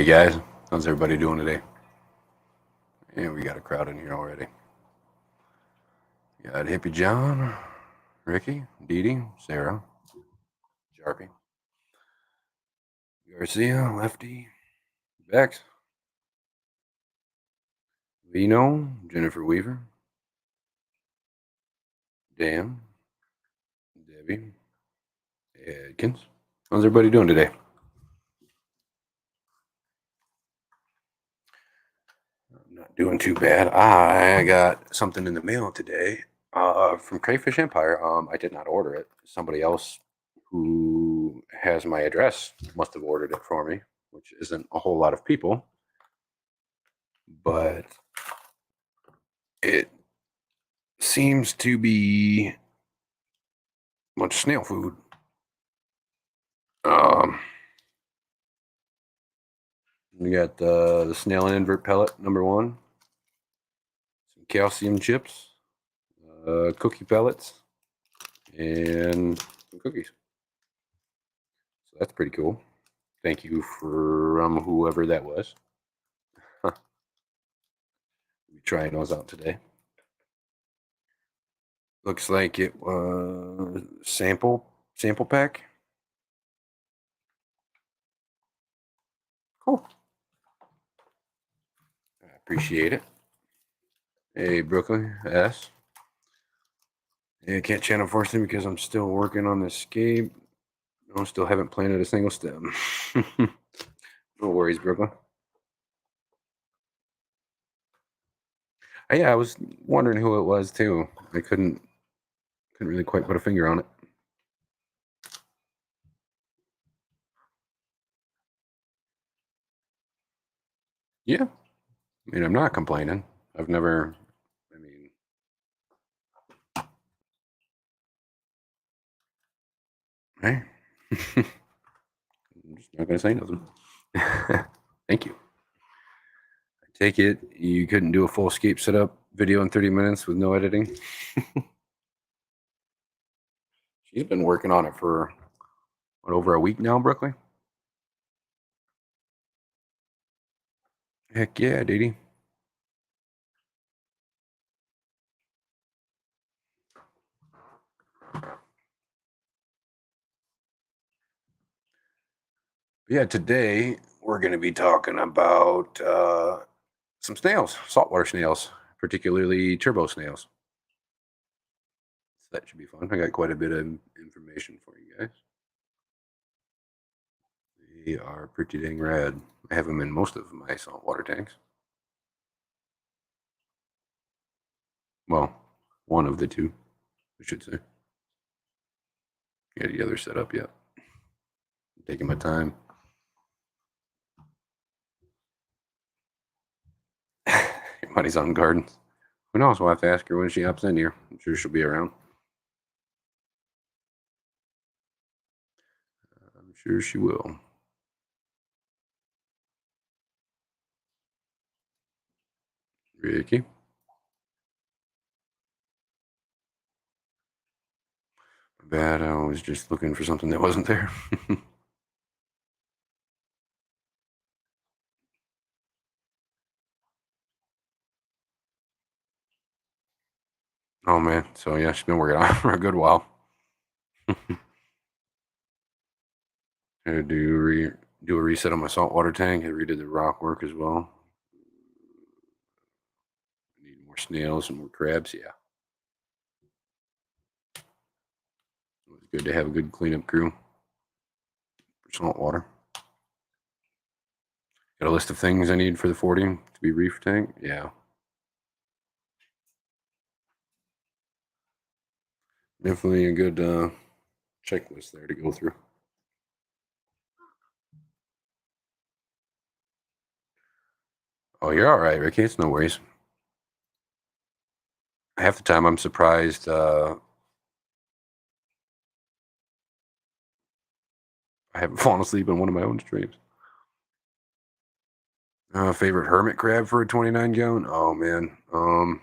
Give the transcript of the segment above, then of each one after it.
Hey guys, how's everybody doing today? And we got a crowd in here already. Got Hippie John, Ricky, Dee Dee, Sarah, Sharpie, Garcia, Lefty, Bex, Vino, Jennifer Weaver, Dan, Debbie, Adkins. How's everybody doing today? I'm not doing too bad. I got something in the mail today from Crayfish Empire. I did not order it. Somebody else who has my address must have ordered it for me, which isn't a whole lot of people. But it seems to be a bunch of snail food. We got the snail and invert pellet #1, some calcium chips, cookie pellets, and some cookies. So that's pretty cool. Thank you from whoever that was. We'll be trying those out today. Looks like it was sample pack. Cool. I appreciate it. Hey, Brooklyn S. Yeah, I can't channel forcing because I'm still working on the escape. I still haven't planted a single stem. No worries, Brooklyn. Yeah, I was wondering who it was too. I couldn't really quite put a finger on it. Yeah, I mean, I'm not complaining. I've never. I mean, hey, I'm just not gonna say nothing. Thank you. I take it you couldn't do a full escape setup video in 30 minutes with no editing. She's been working on it for what, over a week now, Brooklyn. Heck yeah, Dee Dee. Yeah, today we're going to be talking about some snails, saltwater snails, particularly turbo snails. So that should be fun. I got quite a bit of information for you guys. They are pretty dang rad. I have them in most of my saltwater tanks. Well, one of the two, I should say. Got the other set up yet. I'm taking my time. Money's on gardens. Who knows? We'll have to ask her when she hops in here. I'm sure she'll be around. I'm sure she will. Ricky. Bad. I was just looking for something that wasn't there. Oh man. So yeah, she's been working on it for a good while. I do a reset on my saltwater tank. I redid the rock work as well. I need more snails and more crabs. Yeah. It was good to have a good cleanup crew for saltwater. Got a list of things I need for the 40 to be reef tank. Yeah. Definitely a good checklist there to go through. Oh, you're all right, Ricky. It's no worries. Half the time I'm surprised I haven't fallen asleep on one of my own streams. Favorite hermit crab for a 29 gallon? Oh man. I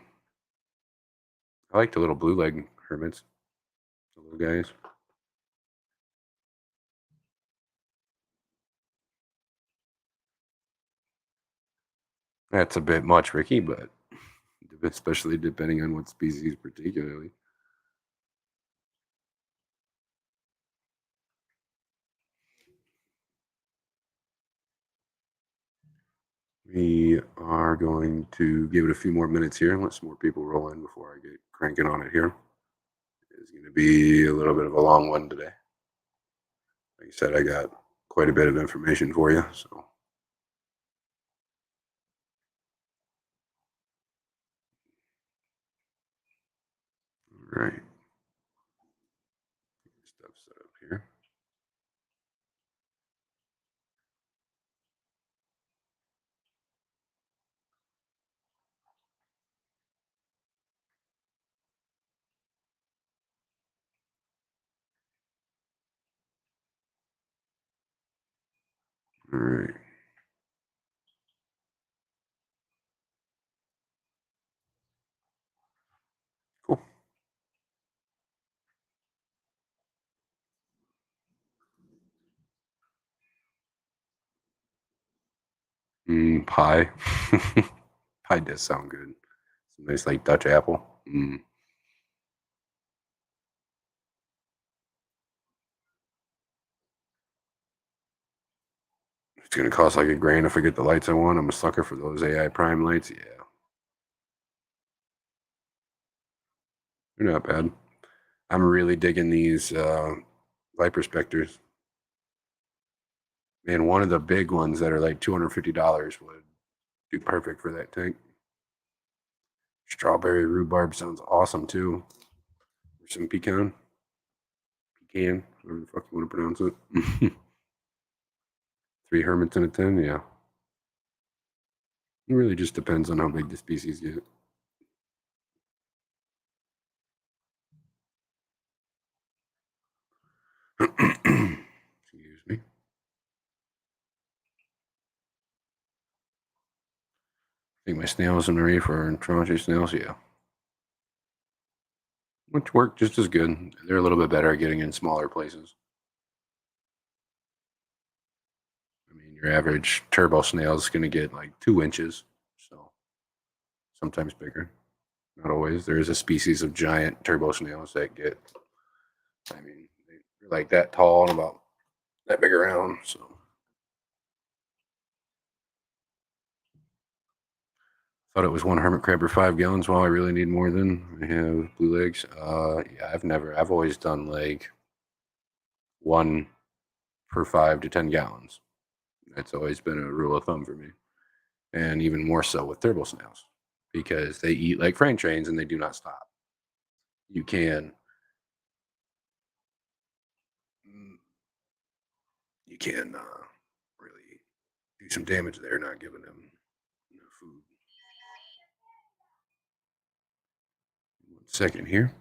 like the little blue leg hermits. The little guys. That's a bit much, Ricky, but especially depending on what species particularly. We are going to give it a few more minutes here and let some more people roll in before I get cranking on it here. It's going to be a little bit of a long one today. Like I said, I got quite a bit of information for you. So, all right. Stuff set up here. All right. Cool. Pie. Pie does sound good. Some nice like Dutch apple. It's gonna cost like $1,000 if I get the lights I want. I'm a sucker for those AI Prime lights. Yeah, they're not bad. I'm really digging these light perspectors. Man, one of the big ones that are like $250 would do perfect for that tank. Strawberry rhubarb sounds awesome too. Or some pecan, whatever the fuck you want to pronounce it. Three hermits in a tin, yeah. It really just depends on how big the species get. Excuse me. I think my snails in the reef are tranche snails, yeah. Which work just as good. They're a little bit better at getting in smaller places. I mean, your average turbo snail is going to get like 2 inches, so sometimes bigger. Not always. There is a species of giant turbo snails that get, I mean, they're like that tall and about that big around. So thought it was one hermit crab per 5 gallons. Well, I really need more than I have blue legs. Yeah, I've always done like one per 5 to 10 gallons. That's always been a rule of thumb for me, and even more so with turbo snails because they eat like freight trains and they do not stop. You can, mm, you can really do some damage there, not giving them enough food. 1 second here.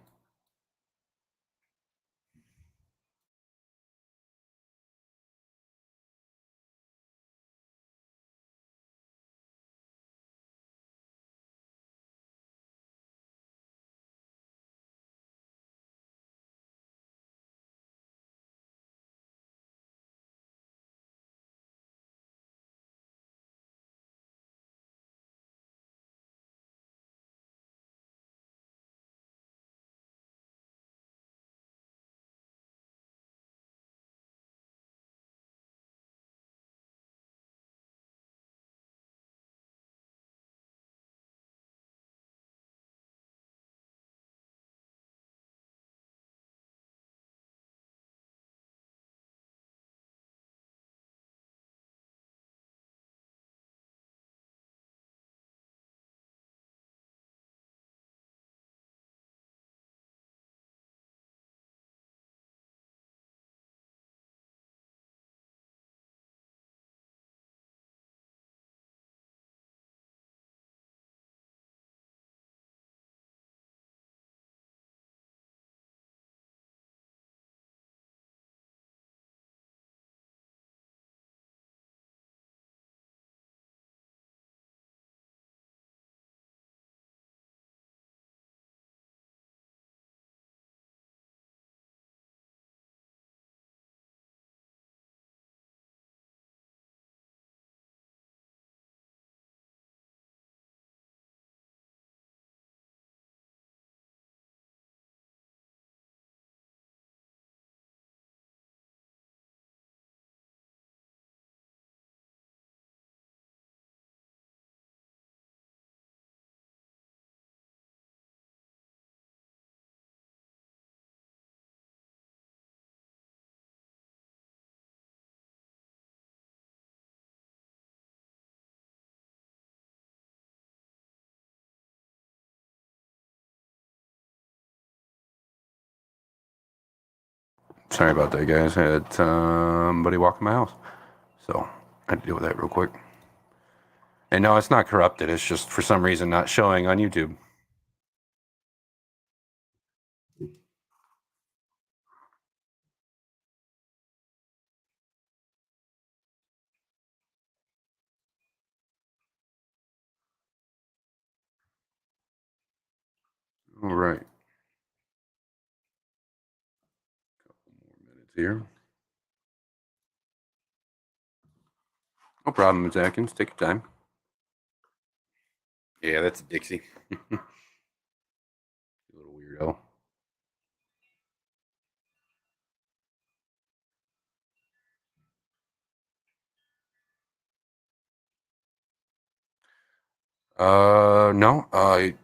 sorry about that, guys. I had somebody walk in my house, so I had to deal with that real quick. And no, it's not corrupted. It's just for some reason not showing on YouTube. All right. Couple more minutes here. No problem, Ms. Atkins. Take your time. Yeah, that's Dixie. You little weirdo. No, I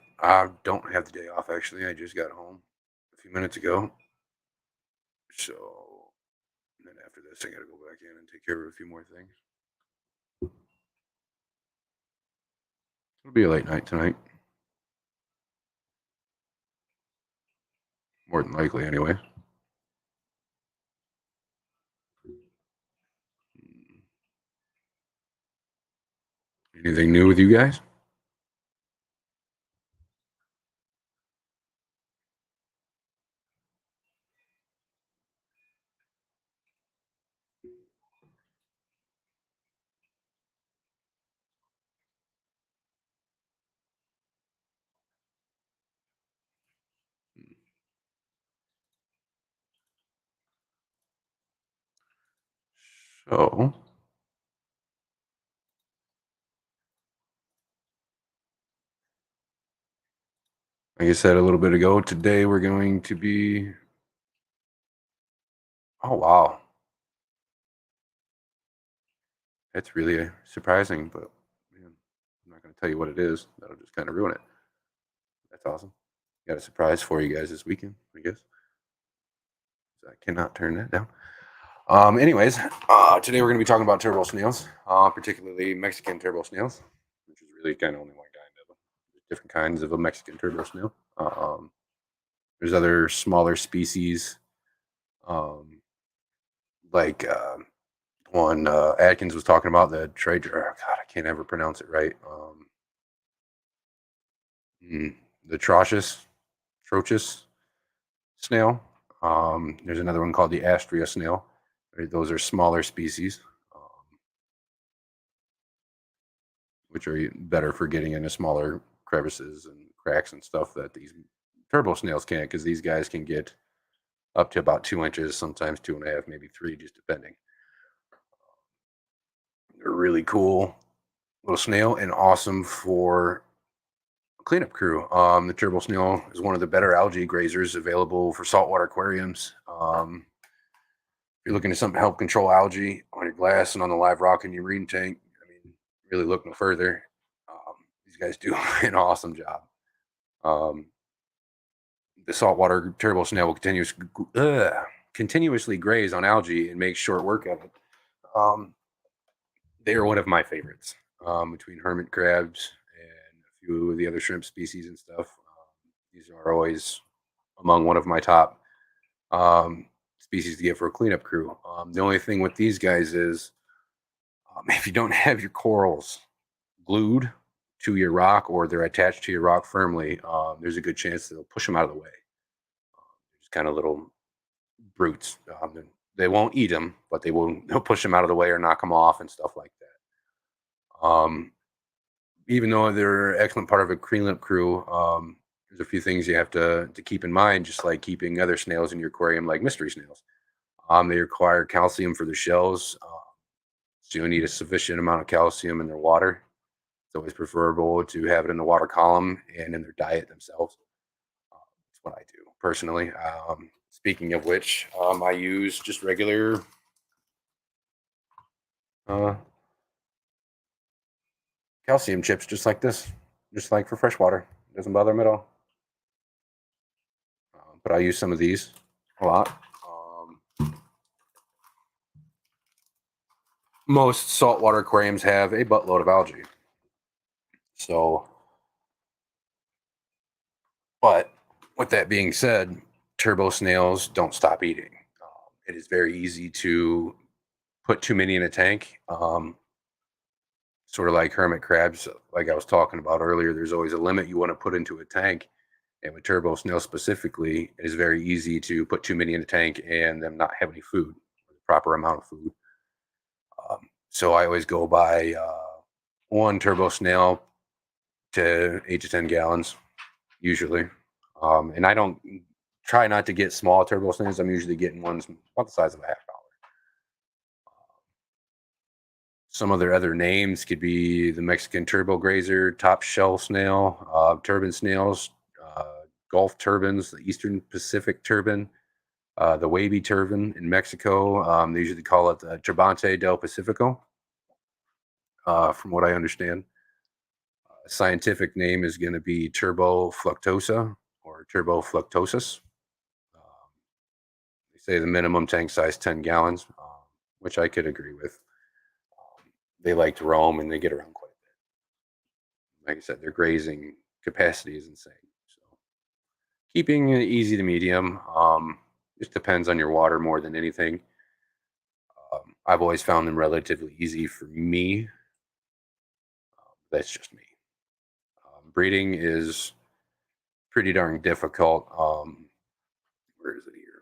don't have the day off actually. I just got home a few minutes ago. So then after this, I got to go back in and take care of a few more things. It'll be a late night tonight, more than likely, anyway. Anything new with you guys? So, like I said a little bit ago, today we're going to be. Oh, wow. That's really surprising, but man, I'm not going to tell you what it is. That'll just kind of ruin it. That's awesome. Got a surprise for you guys this weekend, I guess. I cannot turn that down. Anyways, today we're going to be talking about turbo snails, particularly Mexican turbo snails, which is really kind of only one kind of them. There's different kinds of a Mexican turbo snail. There's other smaller species, um, like one Atkins was talking about, the Trader. God, I can't ever pronounce it right. The Trochus snail. There's another one called the Astrea snail. Those are smaller species, which are better for getting into smaller crevices and cracks and stuff that these turbo snails can't, because these guys can get up to about 2 inches, sometimes 2.5, maybe 3, just depending. They're really cool little snail and awesome for cleanup crew. The turbo snail is one of the better algae grazers available for saltwater aquariums. If you're looking to something to help control algae on your glass and on the live rock in your marine tank, I mean, really look no further. These guys do an awesome job. Um, the saltwater turbo snail will continuously graze on algae and make short work of it. Um, they are one of my favorites, between hermit crabs and a few of the other shrimp species and stuff. These are always among one of my top species to get for a cleanup crew. The only thing with these guys is, if you don't have your corals glued to your rock or they're attached to your rock firmly, there's a good chance they'll push them out of the way. Just kind of little brutes. They won't eat them, but they'll push them out of the way or knock them off and stuff like that. Even though they're an excellent part of a cleanup crew, there's a few things you have to keep in mind, just like keeping other snails in your aquarium, like mystery snails. They require calcium for their shells, so you'll need a sufficient amount of calcium in their water. It's always preferable to have it in the water column and in their diet themselves. That's what I do personally. Speaking of which, I use just regular uh, calcium chips, just like this, just like for fresh water. It doesn't bother them at all. But I use some of these a lot. Most saltwater aquariums have a buttload of algae. So, but with that being said, turbo snails don't stop eating. it is very easy to put too many in a tank. Sort of like hermit crabs, like I was talking about earlier, there's always a limit you want to put into a tank. And with turbo snail specifically, it is very easy to put too many in a tank and them not have any food, the proper amount of food. So I always go by one turbo snail to 8 to 10 gallons, usually. And I don't try not to get small turbo snails. I'm usually getting ones about the size of a half dollar. Some of their other names could be the Mexican turbo grazer, top shell snail, turban snails, Gulf turbans, the Eastern Pacific turban, the wavy turban in Mexico. They usually call it the Turbante del Pacifico, from what I understand. Scientific name is going to be Turbo fluctuosa or Turbo fluctuosus. Um, they say the minimum tank size 10 gallons, which I could agree with. They like to roam and they get around quite a bit. Like I said, their grazing capacity is insane. So keeping it easy to medium just depends on your water more than anything. I've always found them relatively easy for me. That's just me. Breeding is pretty darn difficult. Where is it here?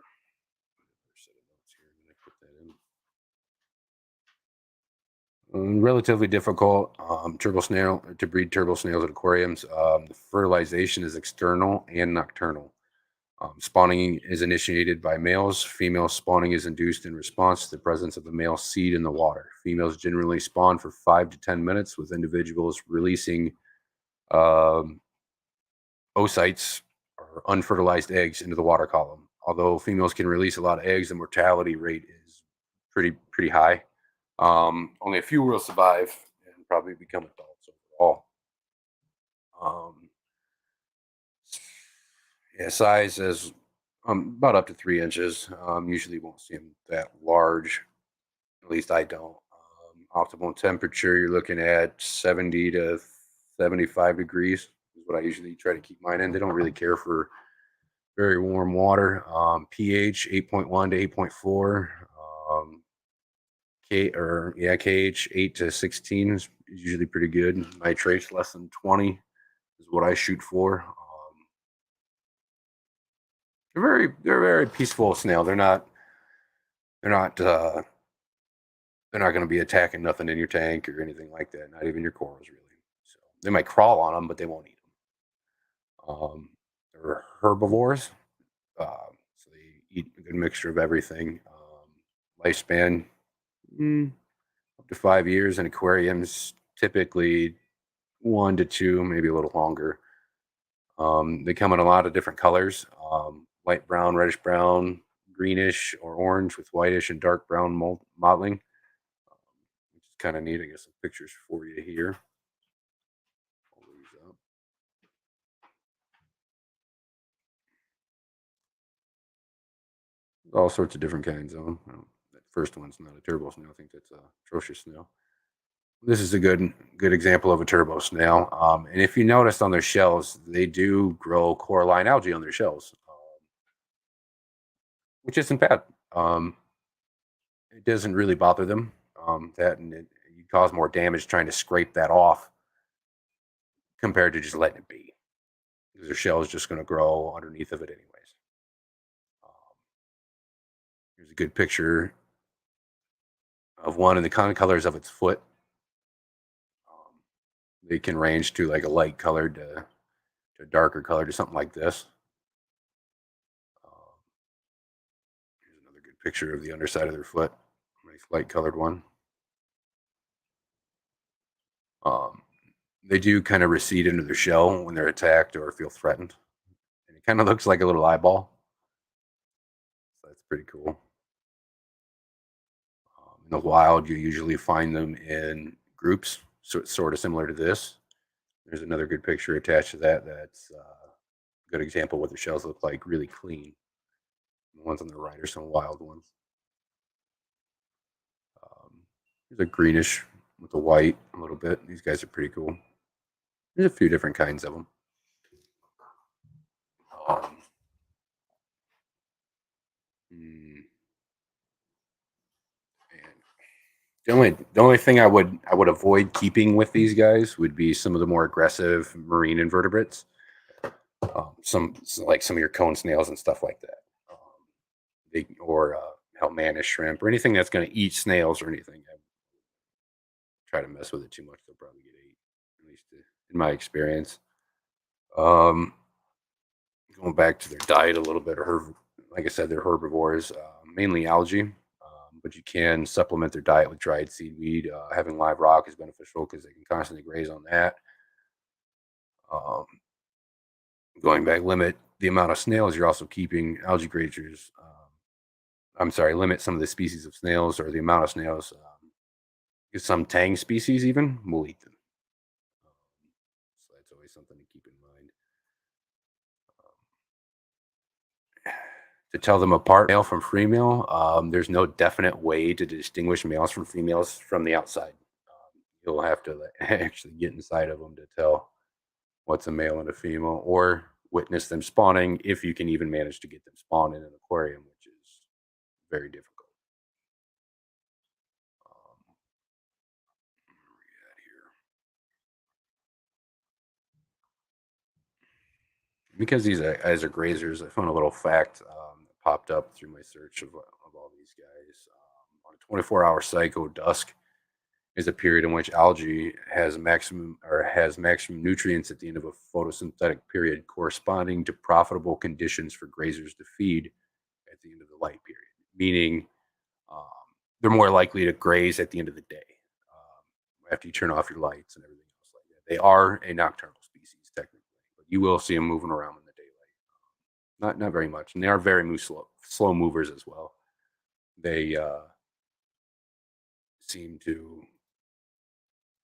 Relatively difficult turbo snail to breed turbo snails at aquariums. The fertilization is external and nocturnal. Spawning is initiated by males. Female spawning is induced in response to the presence of a male seed in the water. Females generally spawn for 5 to 10 minutes, with individuals releasing um, oocytes or unfertilized eggs into the water column. Although females can release a lot of eggs, the mortality rate is pretty high. Only a few will survive and probably become adults overall. Um, yeah, size is about up to 3 inches. Usually won't see them that large. At least I don't. Optimal temperature, you're looking at 70 to 75 degrees is what I usually try to keep mine in. They don't really care for very warm water. pH 8.1 to 8.4. Um, KH 8 to 16 is usually pretty good. Nitrates less than 20 is what I shoot for. They're very peaceful snail. They're not they're not going to be attacking nothing in your tank or anything like that. Not even your corals really. So they might crawl on them, but they won't eat them. They're herbivores, so they eat a good mixture of everything. Lifespan up to 5 years in aquariums, typically 1 to 2, maybe a little longer. They come in a lot of different colors: light brown, reddish brown, greenish, or orange with whitish and dark brown mottling, which is kind of neat. I guess some pictures for you here. Hold these up. All sorts of different kinds of them. That first one's not a turbo snail. I think that's a atrocious snail. This is a good example of a turbo snail. And if you noticed on their shells, they do grow coralline algae on their shells, which isn't bad. Um, it doesn't really bother them. That and you cause more damage trying to scrape that off compared to just letting it be, because their shell is just going to grow underneath of it anyways. Um, Here's a good picture of one in the kind of colors of its foot. Um, they can range to like a light colored to darker colored to something like this. Um, Here's another good picture of the underside of their foot. Nice light colored one. Um, they do kind of recede into their shell when they're attacked or feel threatened. And it kind of looks like a little eyeball. So that's pretty cool. In the wild, you usually find them in groups, so it's sort of similar to this. There's another good picture attached to that. That's a good example of what the shells look like, really clean. The ones on the right are some wild ones. Um, there's a greenish with the white a little bit. These guys are pretty cool. There's a few different kinds of them. Um, hmm, The only thing I would avoid keeping with these guys would be some of the more aggressive marine invertebrates, like some of your cone snails and stuff like that, or hell, mantis shrimp or anything that's going to eat snails or anything. I try to mess with it too much, they'll probably get ate. At least in my experience. Um, Going back to their diet a little bit, like I said, they're herbivores, mainly algae. But you can supplement their diet with dried seaweed. Having live rock is beneficial because they can constantly graze on that. Um, Going back, limit the amount of snails you're also keeping. Algae grazers. I'm sorry, limit some of the species of snails or the amount of snails. 'Cause some tang species even will eat them. Um, so that's always something to keep in mind. To tell them apart, male from female, there's no definite way to distinguish males from females from the outside. You'll have to actually get inside of them to tell what's a male and a female, or witness them spawning if you can even manage to get them spawned in an aquarium, which is very difficult. Where we at here? Because these guys are grazers, I found a little fact that popped up through my search of all these guys. On a 24-hour cycle, dusk is a period in which algae has maximum nutrients at the end of a photosynthetic period, corresponding to profitable conditions for grazers to feed at the end of the light period. Meaning, um, they're more likely to graze at the end of the day, after you turn off your lights and everything else like that. They are a nocturnal species technically, but you will see them moving around in the daylight. Not very much, and they are very slow movers as well. They seem to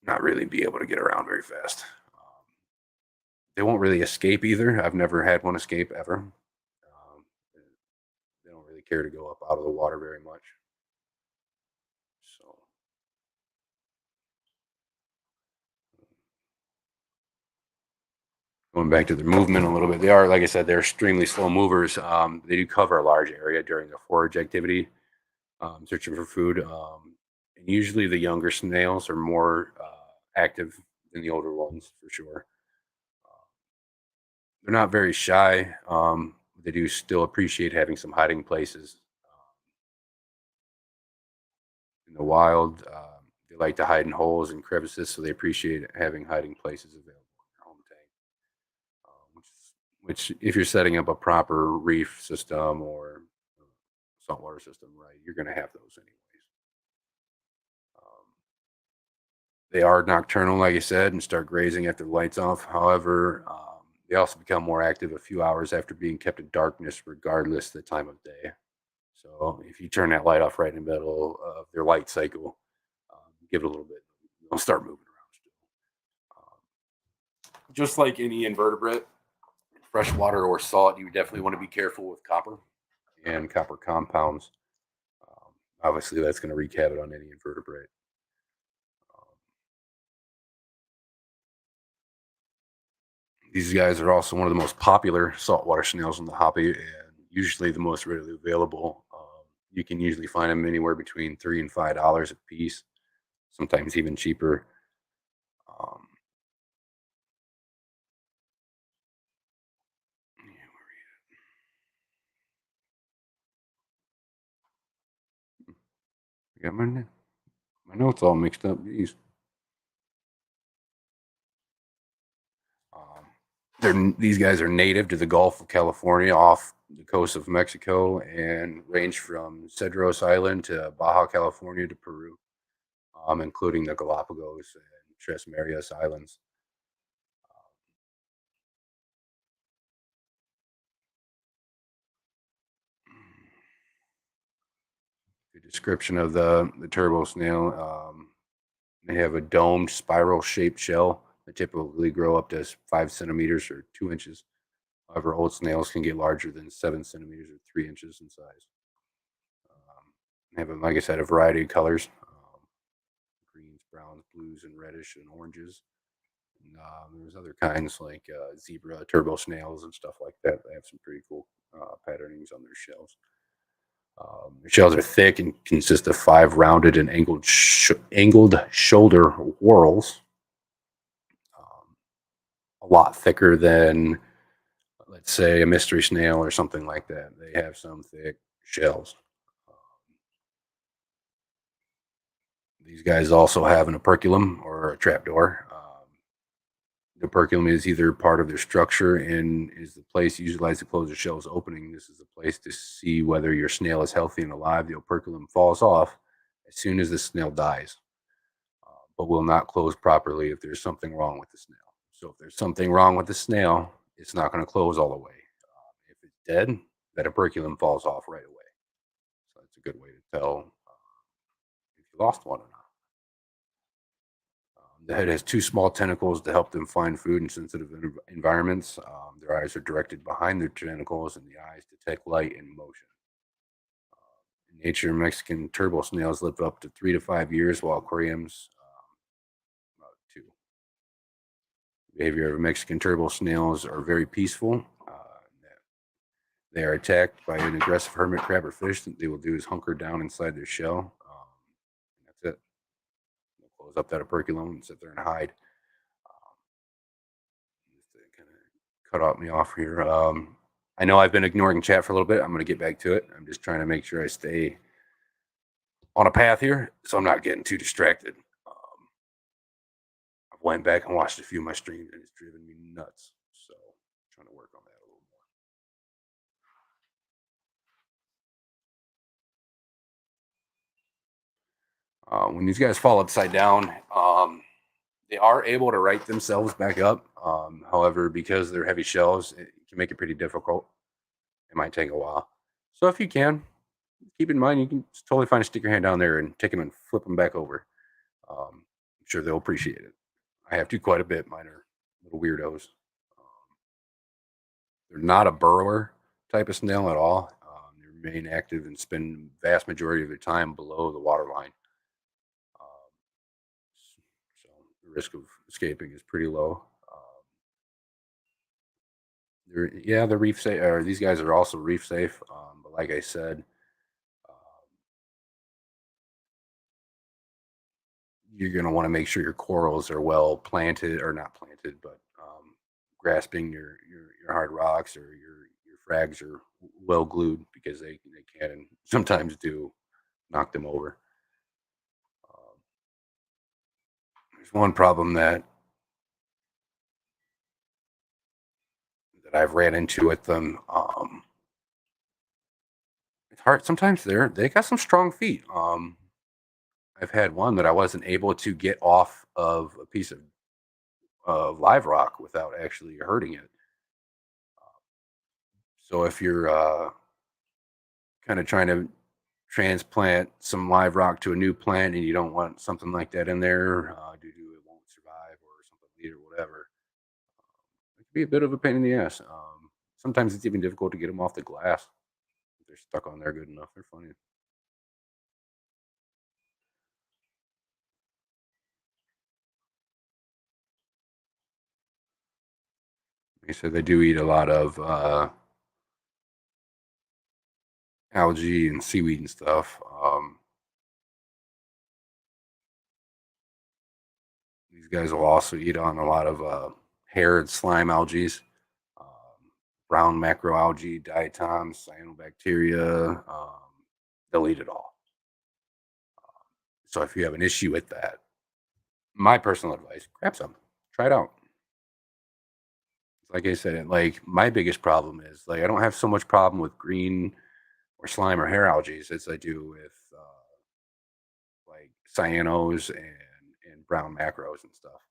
not really be able to get around very fast. They won't really escape either. I've never had one escape ever. They don't really care to go up out of the water very much. So going back to their movement a little bit, they are, like I said, they're extremely slow movers. They do cover a large area during their forage activity, searching for food. And usually the younger snails are more active than the older ones for sure. They're not very shy. They do still appreciate having some hiding places. In the wild, they like to hide in holes and crevices, so they appreciate having hiding places available in their home tank. Which, if you're setting up a proper reef system or saltwater system, right, you're going to have those anyways. Um, they are nocturnal, like I said, and start grazing after the lights off. However, they also become more active a few hours after being kept in darkness, regardless of the time of day. So if you turn that light off right in the middle of their light cycle, give it a little bit, they'll start moving around still. Just like any invertebrate, fresh water or salt, you definitely want to be careful with copper and copper compounds. Um, Obviously, that's going to wreak havoc on any invertebrate. Um, these guys are also one of the most popular saltwater snails in the hobby, and usually the most readily available. You can usually find them anywhere between $3 and $5 a piece, sometimes even cheaper. Um, yeah, I got my notes all mixed up. Jeez. Um, these guys are native to the Gulf of California, off the coast of Mexico, and range from Cedros Island to Baja California to Peru, including the Galapagos and Tres Marias Islands. The description of the turbo snail: they have a domed, spiral-shaped shell that typically grow up to 5 centimeters or 2 inches. However, old snails can get larger than 7 centimeters or 3 inches in size. They have, like I said, a variety of colors: greens, browns, blues, and reddish and oranges. And, there's other kinds like zebra turbo snails and stuff like that. They have some pretty cool patternings on their shells. The shells are thick and consist of 5 rounded and angled shoulder whorls, um, a lot thicker than, let's say, a mystery snail or something like that. They have some thick shells. Um, these guys also have an operculum or a trapdoor. The operculum is either part of their structure and is the place utilized to close the shell's opening. This is the place to see whether your snail is healthy and alive. The operculum falls off as soon as the snail dies, but will not close properly if there's something wrong with the snail. So if there's something wrong with the snail, it's not going to close all the way. If it's dead, that operculum falls off right away. So that's a good way to tell if you lost one or not. The head has 2 small tentacles to help them find food in sensitive environments. Their eyes are directed behind their tentacles, and the eyes detect light and motion. In nature, Mexican turbo snails live up to 3 to 5 years, while aquariums about 2. Behavior of Mexican turbo snails are very peaceful. They are attacked by an aggressive hermit crab or fish. That they will do is hunker down inside their shell. That's it. They'll close up that operculum and sit there and hide. Just to kind of cut off me off here. I know I've been ignoring chat for a little bit. I'm going to get back to it. I'm just trying to make sure I stay on a path here, so I'm not getting too distracted. I've went back and watched a few of my streams, and it's driven me nuts. So I'm trying to work on that a little more. When these guys fall upside down, they are able to right themselves back up. However, because they're heavy shells, it can make it pretty difficult. It might take a while. So if you can, keep in mind you can totally find a stick your hand down there and take them and flip them back over. I'm sure they'll appreciate it. I have to quite a bit. Mine are little weirdos. They're not a burrower type of snail at all. They remain active and spend the vast majority of their time below the water line. Um, so the risk of escaping is pretty low. They're reef safe. Or these guys are also reef safe. But like I said, you're going to want to make sure your corals are well planted, or not planted, but grasping your hard rocks, or your frags are well glued, because they can and sometimes do knock them over. There's one problem that I've ran into with them. It's hard sometimes. They got some strong feet. I've had one that I wasn't able to get off of a piece of live rock without actually hurting it. So if you're kind of trying to transplant some live rock to a new plant and you don't want something like that in there due to it won't survive or something lead or whatever, it can be a bit of a pain in the ass. Sometimes it's even difficult to get them off the glass. If they're stuck on there good enough. They're funny. They said they do eat a lot of algae and seaweed and stuff. These guys will also eat on a lot of hair and slime algae, brown macroalgae, diatoms, cyanobacteria. They'll eat it all. So if you have an issue with that, my personal advice: grab some, try it out. Like I said, like my biggest problem is like I don't have so much problem with green or slime or hair algae as I do with like cyanos and brown macros and stuff.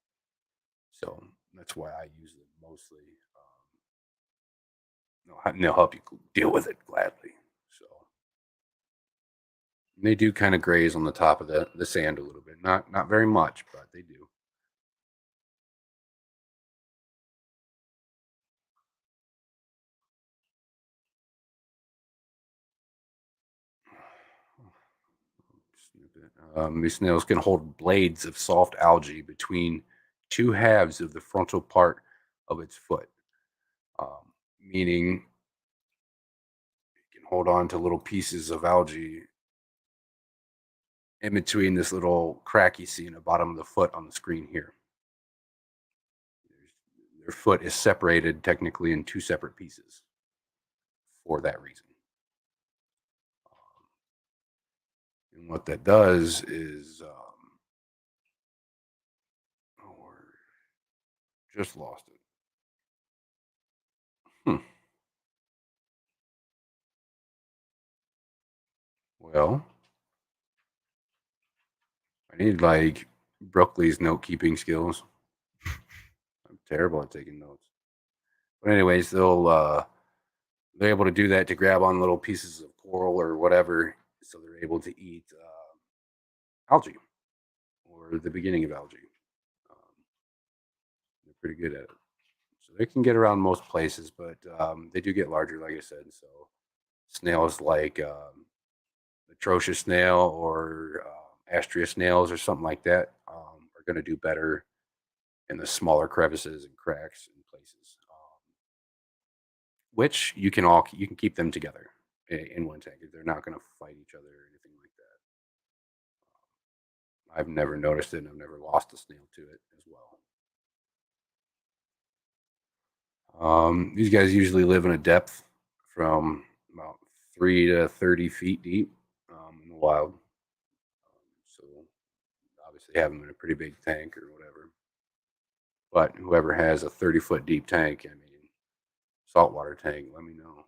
So that's why I use it mostly. They'll help you deal with it gladly. So they do kind of graze on the top of the sand a little bit, not very much, but they do. These snails can hold blades of soft algae between 2 halves of the frontal part of its foot, meaning it can hold on to little pieces of algae in between this little crack you see in the bottom of the foot on the screen here. Their foot is separated technically in two separate pieces for that reason. And what that does is, oh, just lost it. Well, I need like Brooklyn's note keeping skills. I'm terrible at taking notes. But anyways, they're able to do that to grab on little pieces of coral or whatever, so they're able to eat algae or the beginning of algae. Um, they're pretty good at it. So they can get around most places, but they do get larger, like I said. So snails like atrocious snail or astria snails or something like that are going to do better in the smaller crevices and cracks and places, which you can keep them together in one tank. They're not going to fight each other or anything like that. I've never noticed it, and I've never lost a snail to it as well. These guys usually live in a depth from about 3 to 30 feet deep in the wild. So obviously have them in a pretty big tank or whatever. But whoever has a 30-foot deep tank, I mean, saltwater tank, let me know.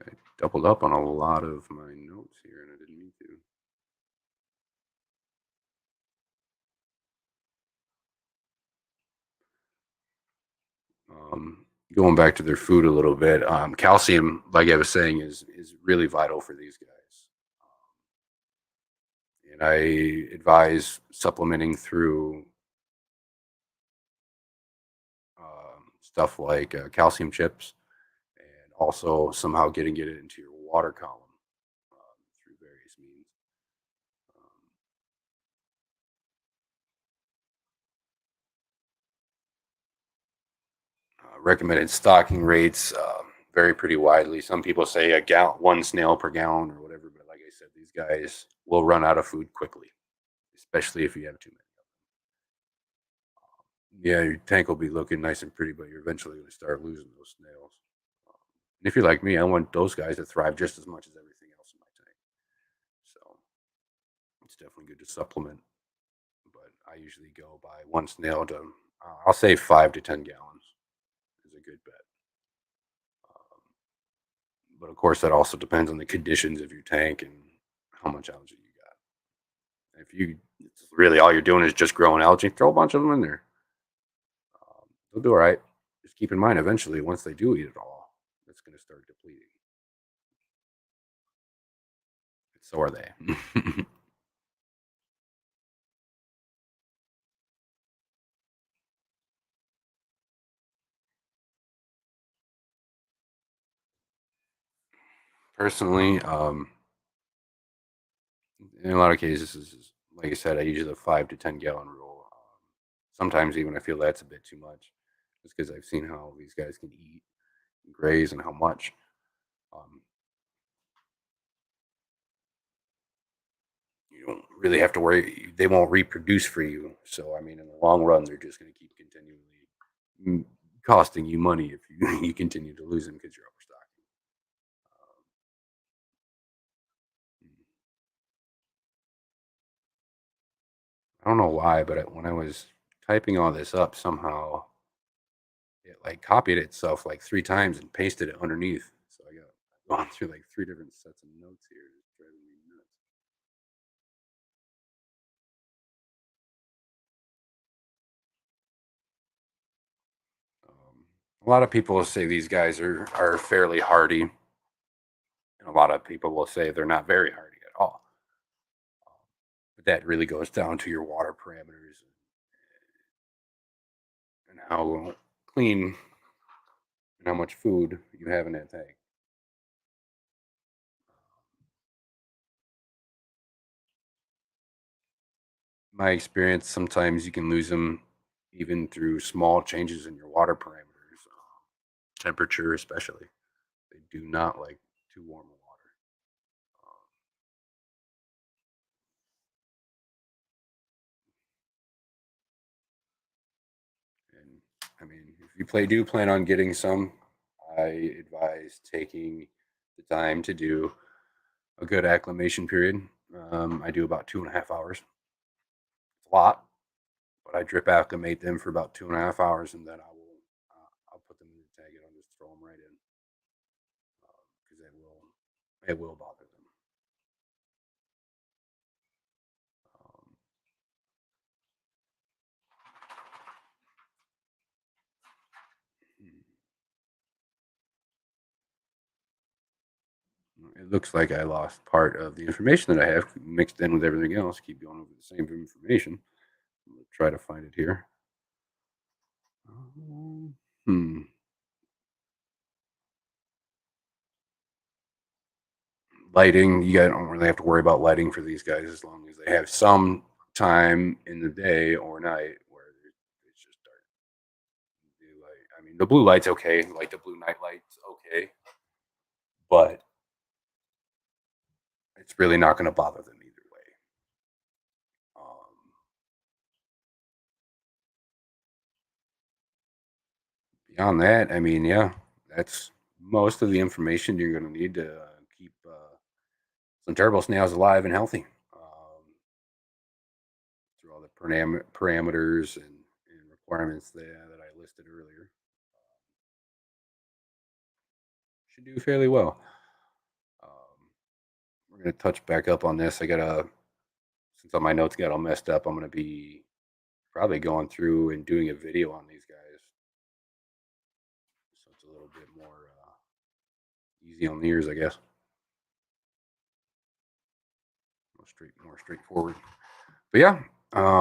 I doubled up on a lot of my notes here, and I didn't mean to. Going back to their food a little bit, calcium, like I was saying, is really vital for these guys. And I advise supplementing through stuff like calcium chips, and also somehow getting it into your water column through various means. Recommended stocking rates vary pretty widely. Some people say one snail per gallon or whatever, but like I said, these guys will run out of food quickly, especially if you have too many. Yeah, your tank will be looking nice and pretty, but you're eventually going to start losing those snails. And if you're like me, I want those guys to thrive just as much as everything else in my tank. So it's definitely good to supplement. But I usually go by one snail to, I'll say 5 to 10 gallons is a good bet. Um, but of course, that also depends on the conditions of your tank and how much algae you got. If you really all you're doing is just growing algae, throw a bunch of them in there. They'll do all right. Just keep in mind, eventually, once they do eat it all, it's going to start depleting. So are they. Personally, in a lot of cases, like I said, I use the 5 to 10 gallon rule. Sometimes even I feel that's a bit too much, just because I've seen how these guys can eat and graze and how much. Um, you don't really have to worry; they won't reproduce for you. So, I mean, in the long run, they're just going to keep continually costing you money if you you continue to lose them because you're overstocking. I don't know why, but when I was typing all this up, somehow it like copied itself like 3 times and pasted it underneath. So I got gone through like 3 different sets of notes here. It's driving me nuts. A lot of people will say these guys are fairly hardy, and a lot of people will say they're not very hardy at all. But that really goes down to your water parameters and how clean and how much food you have in that tank. My experience, sometimes you can lose them even through small changes in your water parameters, temperature especially. They do not like too warm of water. And I mean, if you do plan on getting some, I advise taking the time to do a good acclimation period. I do about 2.5 hours. It's a lot, but I drip acclimate them for about 2.5 hours, and then I'll put them in the tank and I'll just throw them right in because it will bother them. Um, it looks like I lost part of the information that I have mixed in with everything else. Keep going over the same information. I'm gonna try to find it here. Hmm. Lighting, you guys don't really have to worry about lighting for these guys as long as they have some time in the day or night where it's just dark. Blue light. I mean, the blue light's okay, like the blue night light's okay, but it's really not going to bother them either way. Um, Beyond that, I mean, yeah, that's most of the information you're going to need to keep some turbo snails alive and healthy. Through all the parameters and requirements that I listed earlier. Should do fairly well. We're going to touch back up on this. Since all my notes got all messed up, I'm going to be probably going through and doing a video on these guys. So it's a little bit more easy on the ears, I guess. More straightforward. But yeah,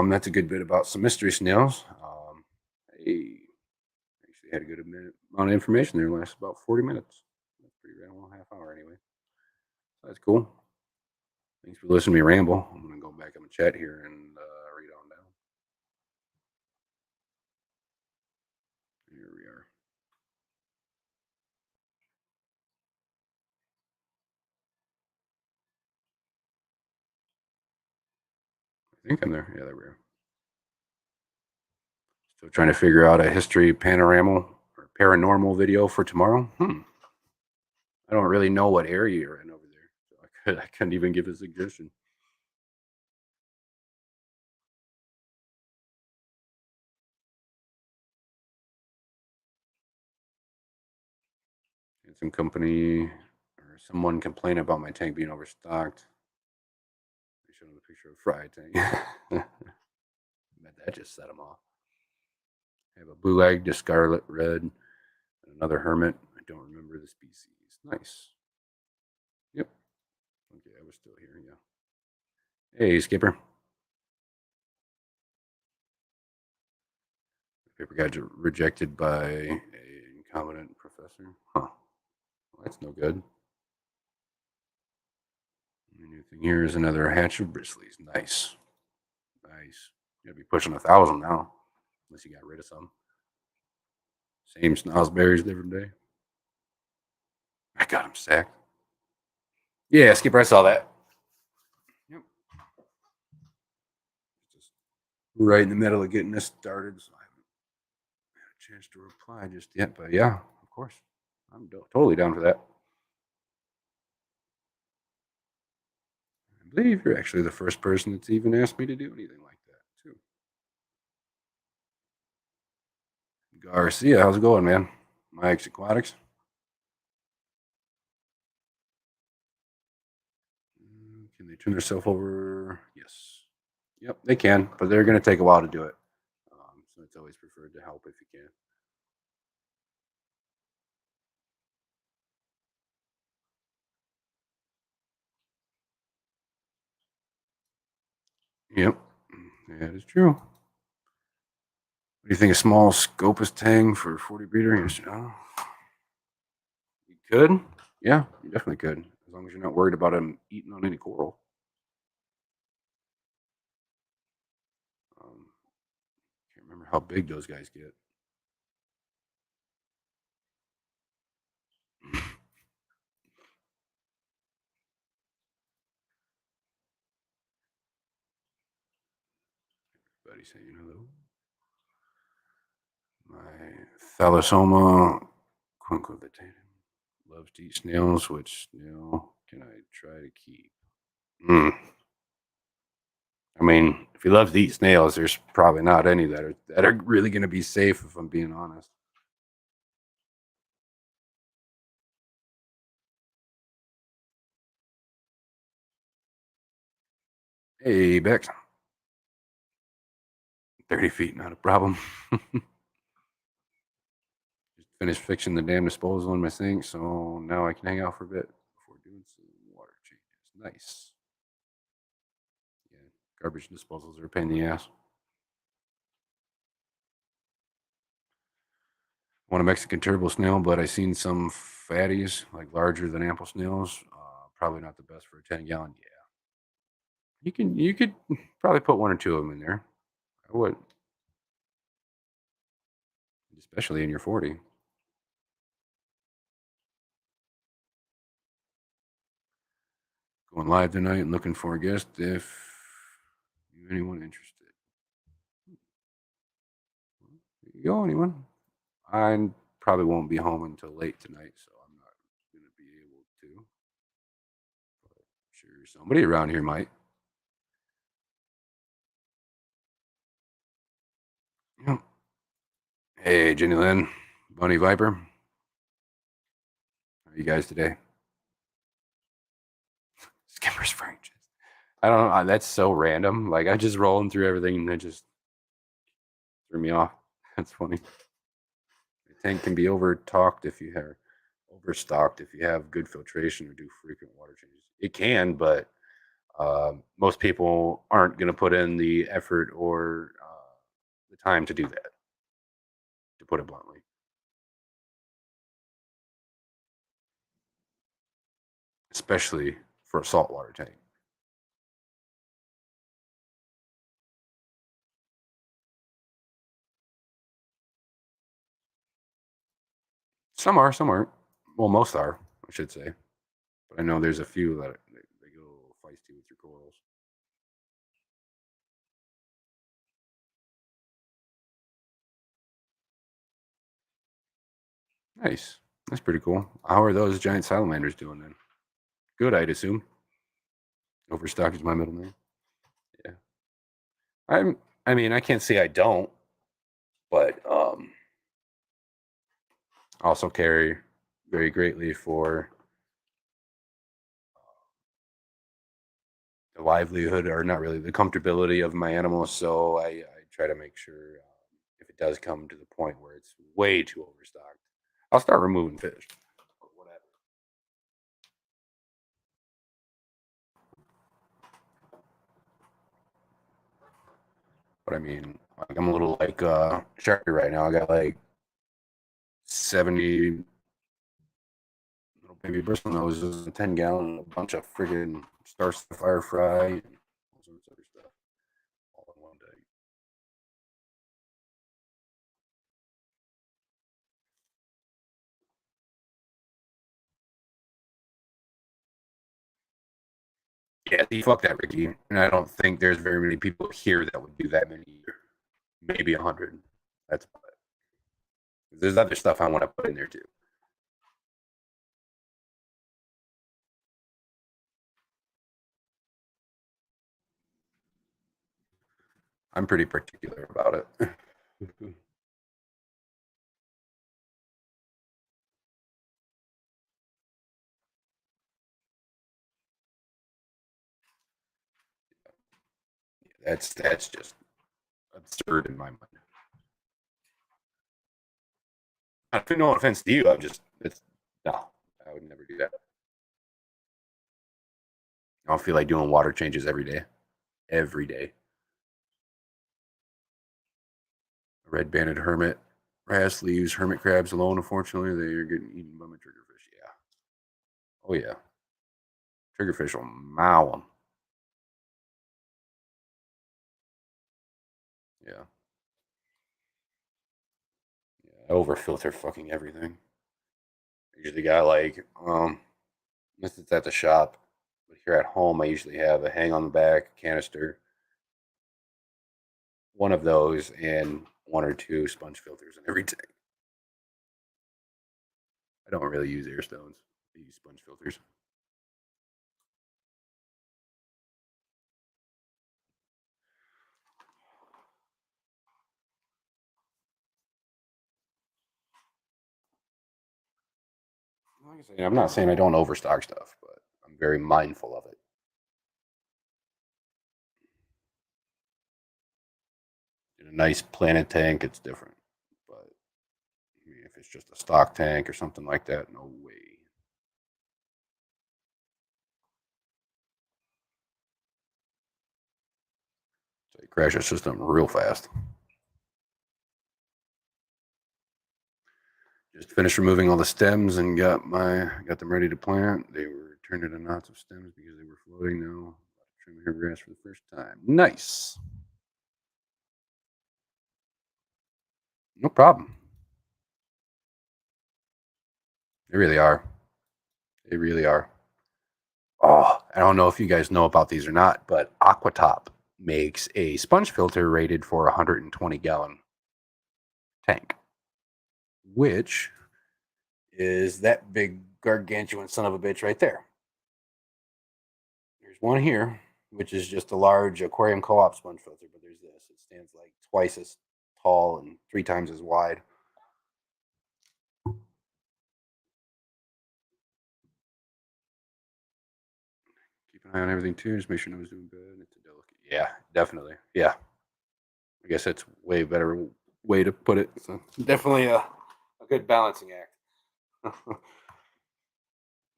that's a good bit about some mystery snails. Hey, actually had a good amount of information there. Last about 40 minutes. That's pretty rad. Well, half hour anyway. So that's cool. Thanks for listening to me ramble. I'm gonna go back in the chat here and read on down. Here we are. I think I'm there. Yeah, there we are. Still trying to figure out a history panorama or paranormal video for tomorrow. I don't really know what area you're in over there. So I couldn't even give a suggestion. Had some company or someone complain about my tank being overstocked. I showed him a picture of a fried tank. Bet that just set him off. I have a blue egg, a scarlet red, and another hermit. I don't remember the species. Nice. Yep. Okay, I was still here. Yeah. Hey, Skipper. The paper got rejected by a incompetent professor. Huh. Well, that's no good. The new thing here is another hatch of bristlies. Nice. Nice. You gotta be pushing 1,000 now. Unless you got rid of some. Same snozberries, different day. I got him stacked. Yeah, Skipper, I saw that. Yep. Just right in the middle of getting this started, so I haven't had a chance to reply just yet. But yeah, of course. I'm totally down for that. I believe you're actually the first person that's even asked me to do anything like that, too. Garcia, how's it going, man? Mike's Aquatics. Can they turn themselves over? Yes. Yep, they can, but they're going to take a while to do it. So it's always preferred to help if you can. Yep, that is true. What do you think? A small Scopus tang for 40 breeder? You could. Yeah, you definitely could. As long as you're not worried about them eating on any coral. Can't remember how big those guys get. Everybody saying hello. My thalassoma quinquevitatum loves to eat snails. Which snail can I try to keep? I mean, if he loves to eat snails, there's probably not any that are really going to be safe, if I'm being honest. Hey, Bex. 30 feet, not a problem. Just finished fixing the damn disposal in my sink, so now I can hang out for a bit before doing some water changes. Nice. Yeah, garbage disposals are a pain in the ass. I want a Mexican turbo snail, but I seen some fatties, like larger than ample snails. Probably not the best for a 10-gallon. Yeah. You could probably put one or two of them in there. I would, especially in your 40. Going live tonight and looking for a guest if anyone interested. There you go, anyone? I probably won't be home until late tonight, so I'm not going to be able to. But I'm sure somebody around here might. Yep. Hey, Jenny Lynn, Bunny Viper. How are you guys today? Skipper's Frank. I don't know. That's so random. Like, I just rolling through everything and it just threw me off. That's funny. The tank can be overstocked if you have good filtration or do frequent water changes. It can, but most people aren't going to put in the effort or the time to do that, to put it bluntly. Especially for a saltwater tank. Some are, some aren't. Well, most are, I should say. But I know there's a few that they get a little feisty with your corals. Nice. That's pretty cool. How are those giant salamanders doing then? Good, I'd assume. Overstock is my middle name. Yeah. I mean, I can't say I don't, but also care very greatly for the livelihood, or not really, the comfortability of my animals. So I try to make sure if it does come to the point where it's way too overstocked, I'll start removing fish or whatever. But I mean, like, I'm a little like Sharky right now. I got like 70 little baby bristle noses, a 10-gallon, a bunch of friggin' star fire fry, and all sorts of other stuff all in one day. Yeah, see, fuck that, Ricky. And I don't think there's very many people here that would do that many either. Maybe 100. That's about it. There's other stuff I want to put in there too. I'm pretty particular about it. That's just absurd in my mind. I feel no offense to you. I'm just it's no, I would never do that. I don't feel like doing water changes every day. Every day. Red banded hermit wrasse leaves hermit crabs alone. Unfortunately, they are getting eaten by my triggerfish. Yeah. Oh yeah. Triggerfish will mow them. Yeah. I over filter fucking everything. I usually got like unless it's at the shop. But here at home I usually have a hang on the back canister, one of those, and one or two sponge filters in every tank. I don't really use air stones. I use sponge filters. Like I say, I'm not saying I don't overstock stuff, but I'm very mindful of it. In a nice planted tank, it's different. But I mean, if it's just a stock tank or something like that, no way. So you crash your system real fast. Just finished removing all the stems and got them ready to plant. They were turned into knots of stems because they were floating now. Trim hair grass for the first time. Nice. No problem. They really are. They really are. Oh, I don't know if you guys know about these or not, but Aquatop makes a sponge filter rated for a 120-gallon tank, which is that big gargantuan son of a bitch right there. There's one here, which is just a large aquarium co-op sponge filter, but there's this. It stands like twice as tall and 3 times as wide. Keep an eye on everything too. Just make sure no one's doing bad. It's a delicate. Yeah, definitely. Yeah. I guess that's way better way to put it. So definitely a good balancing act.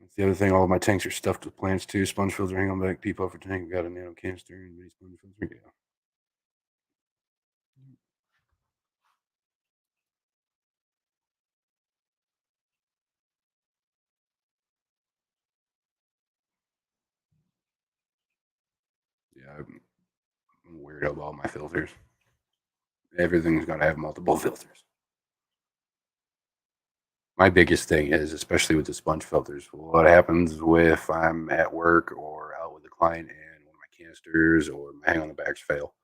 That's the other thing. All of my tanks are stuffed with plants too. Sponge filter, hang on back, peep over tank. We got a nano canister and mini sponge filter. Yeah. Yeah, I'm weird about my filters. Everything's got to have multiple filters. My biggest thing is, especially with the sponge filters, what happens if I'm at work or out with a client and one of my canisters or my hang on the backs fail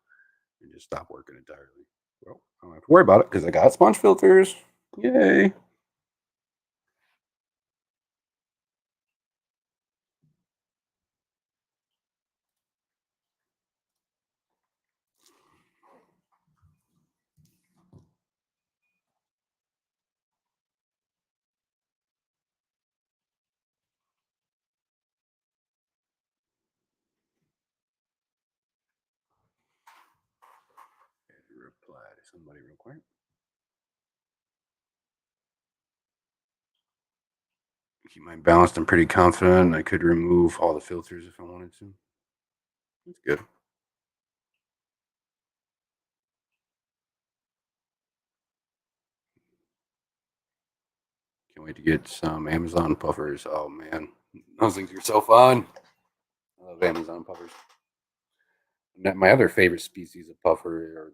and just stop working entirely? Well, I don't have to worry about it because I got sponge filters. Yay. Reply to somebody real quick. Keep mine balanced. I'm pretty confident I could remove all the filters if I wanted to. That's good. Can't wait to get some Amazon puffers. Oh man, those things are so fun. I love Amazon puffers. My other favorite species of puffer are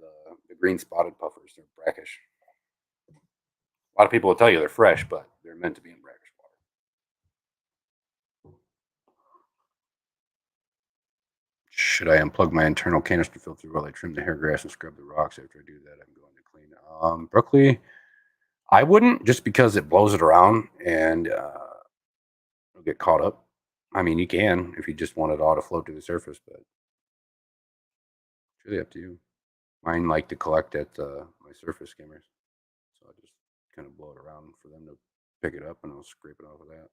the green spotted puffers. They're brackish. A lot of people will tell you they're fresh, but they're meant to be in brackish water. Should I unplug my internal canister filter while I trim the hair grass and scrub the rocks? After I do that, I'm going to clean. Broccoli, I wouldn't, just because it blows it around and it'll get caught up. I mean, you can if you just want it all to float to the surface, but it's really up to you. Mine like to collect at my surface skimmers, so I just kind of blow it around for them to pick it up, and I'll scrape it off of that.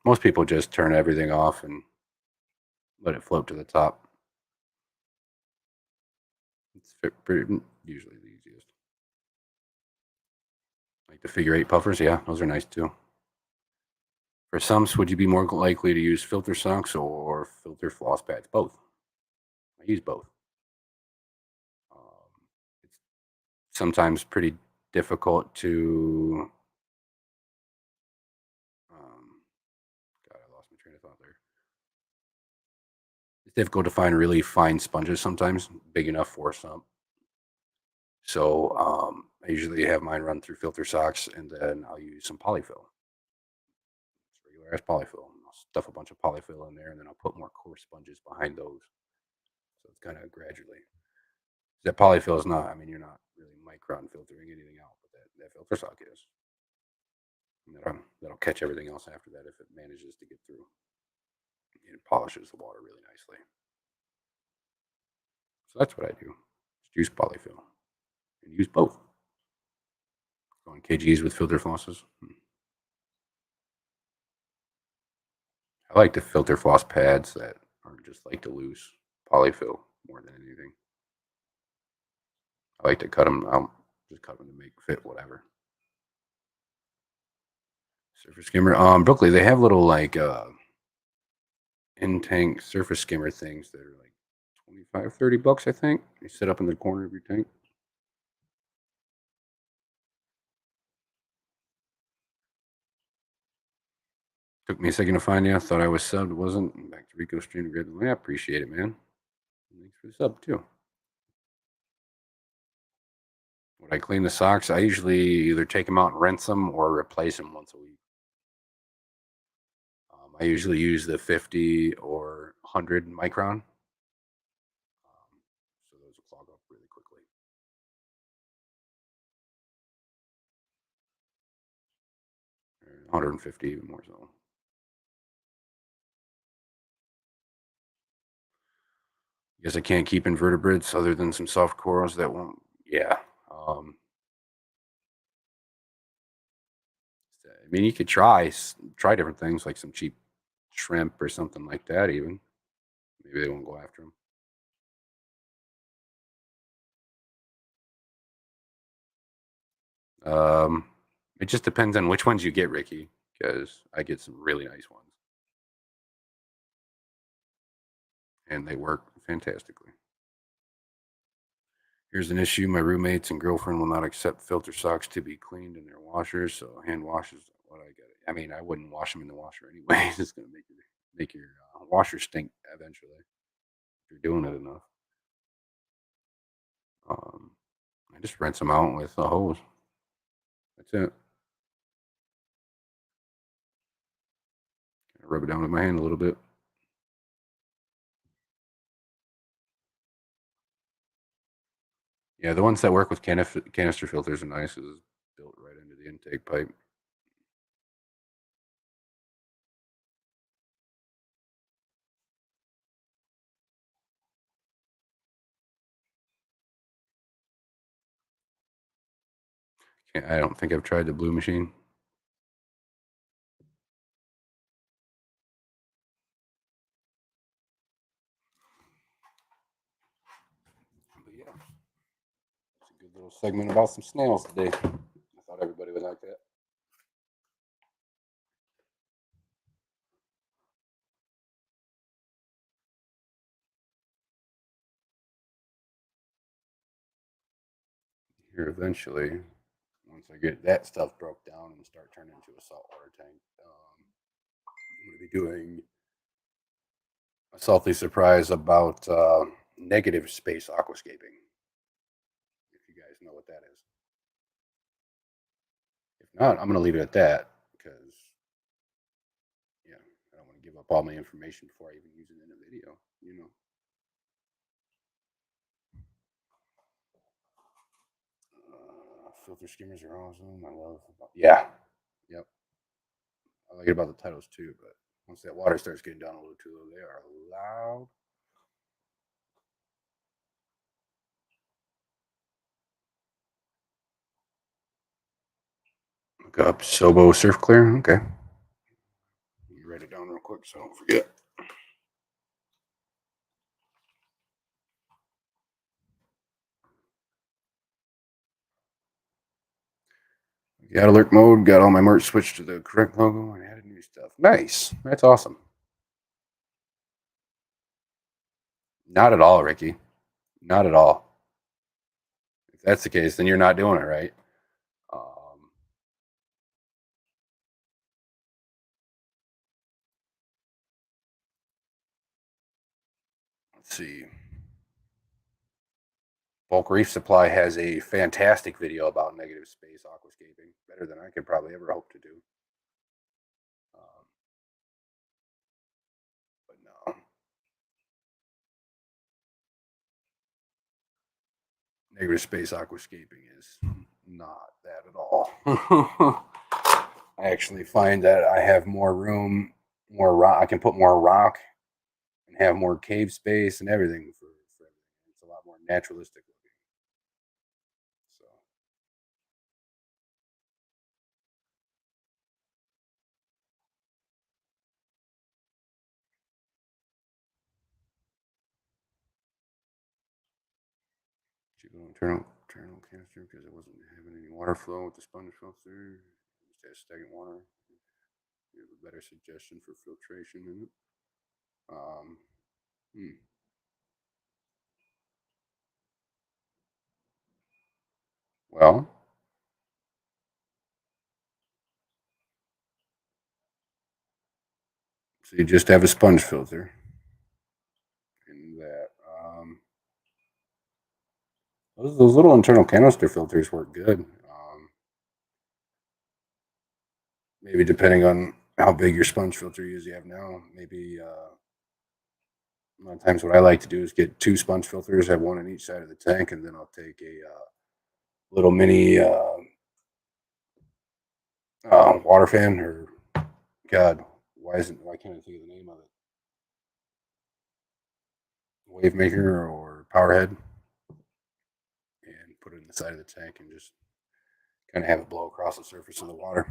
Most people just turn everything off and let it float to the top. It's pretty, usually the easiest. Like the figure 8 puffers, yeah, those are nice too. For sumps, would you be more likely to use filter socks or filter floss pads? Both. I use both. Um, it's sometimes pretty difficult to. God, I lost my train of thought there. It's difficult to find really fine sponges sometimes, big enough for some. So I usually have mine run through filter socks, and then I'll use some polyfill. It's regular ass polyfill. I'll stuff a bunch of polyfill in there, and then I'll put more coarse sponges behind those. So it's kind of gradually. That polyfill is not. I mean, you're not really micron filtering anything out, but that filter sock is. And that'll catch everything else after that if it manages to get through. And it polishes the water really nicely. So that's what I do. Just use polyfill and use both. Going kgs with filter flosses. I like the filter floss pads that are just like the loose polyfill more than anything. I like to cut them out, just cut them to make fit whatever. Surface skimmer. Brooklyn, they have little like in-tank surface skimmer things that are like 25, 30 bucks, I think. They sit up in the corner of your tank. Took me a second to find you. I thought I was subbed. Wasn't. Back to Rico Stream. I appreciate it, man. Thanks for the sub, too. When I clean the socks, I usually either take them out and rinse them or replace them once a week. I usually use the 50 or 100 micron. So those will clog up really quickly. 150 even more so. I guess I can't keep invertebrates other than some soft corals that won't. Yeah. I mean, you could try different things like some cheap shrimp or something like that. Even maybe they won't go after them. It just depends on which ones you get, Ricky, because I get some really nice ones, and they work fantastically. Here's an issue. My roommates and girlfriend will not accept filter socks to be cleaned in their washers, so hand wash is what I get. I mean, I wouldn't wash them in the washer anyway. It's going to make your washer stink eventually if you're doing it enough. I just rinse them out with a hose. That's it. Rub it down with my hand a little bit. Yeah, the ones that work with canister filters are nice. It's built right into the intake pipe. I don't think I've tried the blue machine. But yeah, it's a good little segment about some snails today. I thought everybody would like that. Here eventually, once I get that stuff broke down and start turning into a saltwater tank, I'm going to be doing a salty surprise about negative space aquascaping. If you guys know what that is. If not, I'm going to leave it at that because, yeah, I don't want to give up all my information before I even use it in a video, you know. Filter skimmers are awesome. I love. Yeah. Yep. I like it about the titles too, but once that water starts getting down a little too low, they are loud. Look up Sobo Surf Clear. Okay. You write it down real quick so I don't forget. Got alert mode. Got all my merch switched to the correct logo and added new stuff. Nice. That's awesome. Not at all, Ricky. Not at all. If that's the case, then you're not doing it right. Let's see. Bulk Reef Supply has a fantastic video about negative space aquascaping, better than I could probably ever hope to do. But no, negative space aquascaping is not that at all. I actually find that I have more room, more rock. I can put more rock and have more cave space and everything for everything. It's a lot more naturalistic looking. So cheap little internal canister because it wasn't having any water flow with the sponge filter. Just had stagnant water. You have a better suggestion for filtration in it. Hmm. Well, so you just have a sponge filter, and that those little internal canister filters work good. Maybe depending on how big your sponge filter you have now, maybe a lot of times what I like to do is get two sponge filters, have one on each side of the tank, and then I'll take a little mini water fan, or God, why can't I think of the name of it? Wave maker or power head, and put it in the side of the tank and just kind of have it blow across the surface of the water.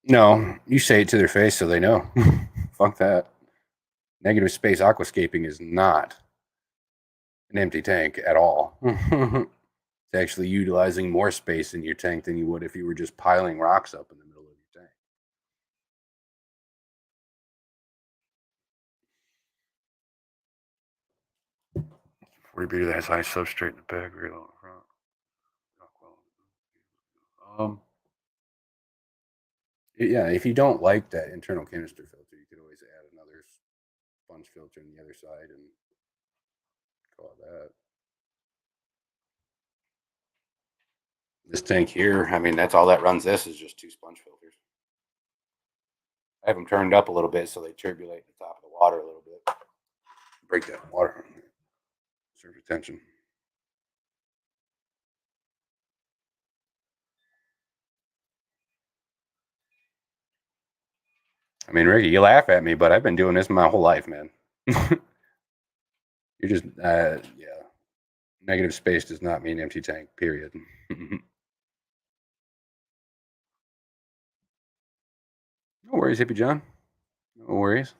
No, you say it to their face so they know. Fuck that. Negative space aquascaping is not an empty tank at all. It's actually utilizing more space in your tank than you would if you were just piling rocks up in the middle of your tank. Beater that has high substrate in the back, very low in front. Yeah, if you don't like that internal canister filter, you could always add another sponge filter on the other side and call it that. This tank here, I mean, that's all that runs this is just two sponge filters. I have them turned up a little bit so they turbulate the top of the water a little bit. Break that water surface tension. I mean, Ricky, you laugh at me, but I've been doing this my whole life, man. You're just, yeah. Negative space does not mean empty tank, period. No worries, Hippie John. No worries.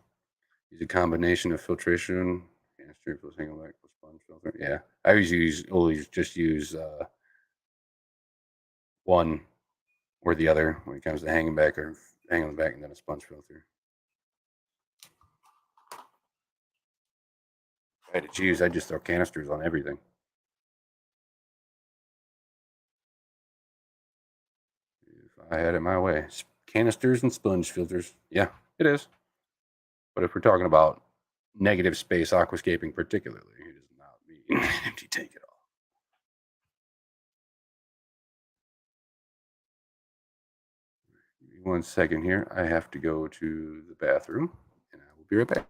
Use a combination of filtration and strict single back sponge filter. Yeah, I always just use one or the other when it comes to hanging back or hang on the back and then a sponge filter. If I had to choose, I'd just throw canisters on everything. If I had it my way, canisters and sponge filters. Yeah, it is. But if we're talking about negative space aquascaping, particularly, it does not mean an empty tank at all. 1 second here. I have to go to the bathroom, and I will be right back.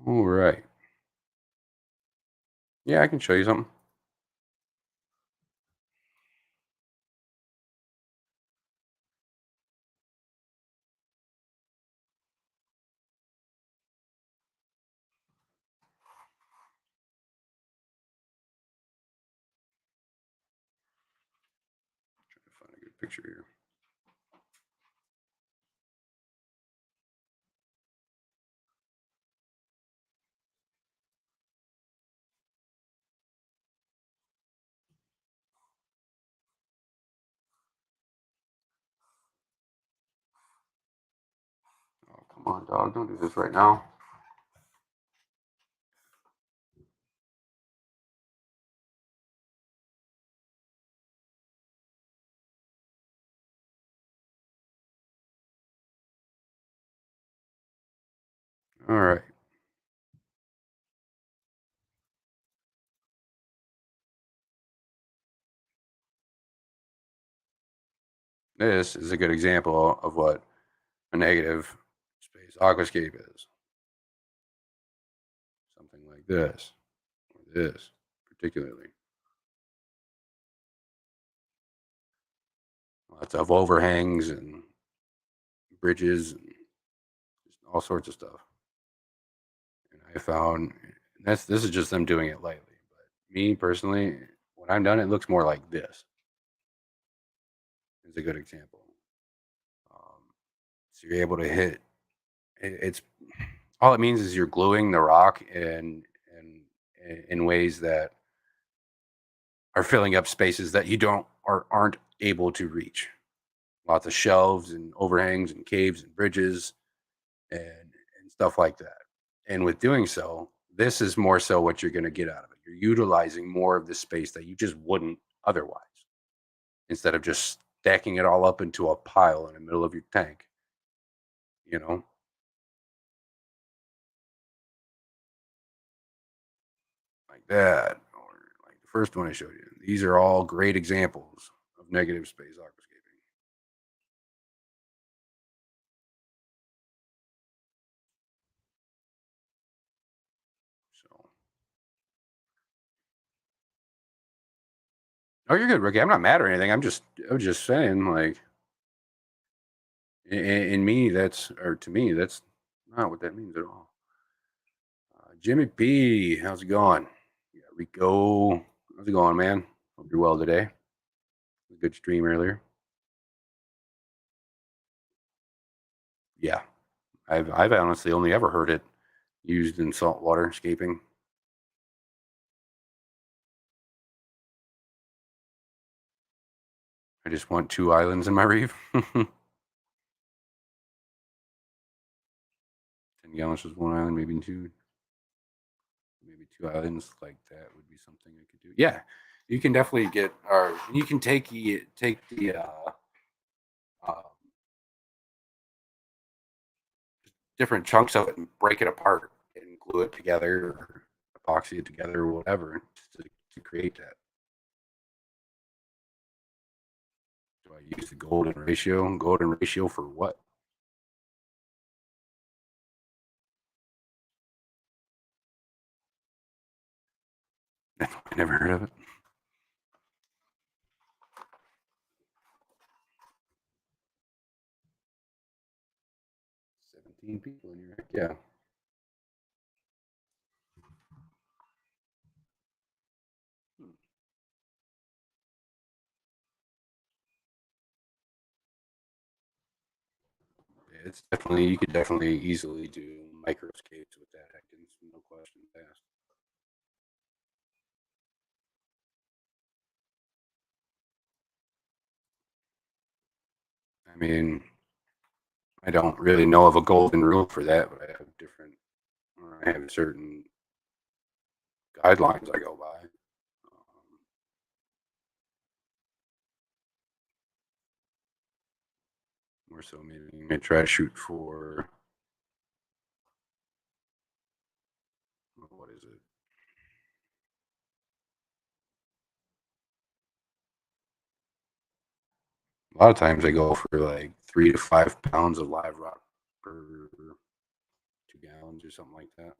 All right. Yeah, I can show you something. Try to find a good picture here. Oh, come on, dog. Don't do this right now. All right. This is a good example of what a negative space aquascape is. Something like this, or this, particularly. Lots of overhangs and bridges and just all sorts of stuff. And I found this is just them doing it lightly. But me personally, when I'm done, it looks more like this. It's a good example. So you're able to hit. It's all it means is you're gluing the rock in ways that are filling up spaces that you don't or aren't able to reach. Lots of shelves and overhangs and caves and bridges and and stuff like that. And with doing so, this is more so what you're going to get out of it. You're utilizing more of the space that you just wouldn't otherwise, instead of just stacking it all up into a pile in the middle of your tank. You know, like that, or like the first one I showed you. These are all great examples of negative space aquascaping. So, oh, you're good, Ricky. I'm not mad or anything. I was just saying, like, in me, that's, or to me, that's not what that means at all. Jimmy P, how's it going? Yeah, Rico, how's it going, man? Hope you're well today. Good stream earlier. Yeah, I've honestly only ever heard it used in saltwater scaping. I just want 2 islands in my reef. 10 gallons is 1 island, maybe 2. Maybe 2 islands like that would be something I could do. Yeah, you can definitely get, or you can take the uh, different chunks of it and break it apart and glue it together or epoxy it together or whatever to create that. Do I use the golden ratio? Golden ratio for what? I never heard of it. 17 people in here. Yeah. It's definitely, you could definitely easily do microscapes with that. No question asked. I mean, I don't really know of a golden rule for that, but I have different, or I have certain guidelines I go by. More so, maybe I try to shoot for, what is it? A lot of times I go for like 3 to 5 pounds of live rock per 2 gallons or something like that.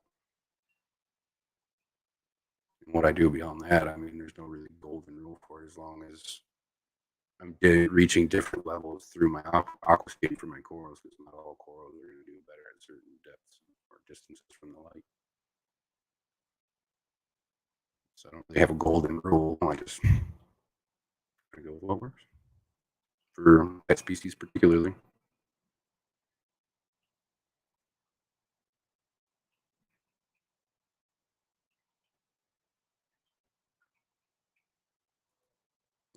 what I do beyond that, I mean, there's no really golden rule for it as long as I'm reaching different levels through my aquascape for my corals, because not all corals are going to do better at certain depths or distances from the light. So I don't really have a golden rule. I just go with what works for that species particularly.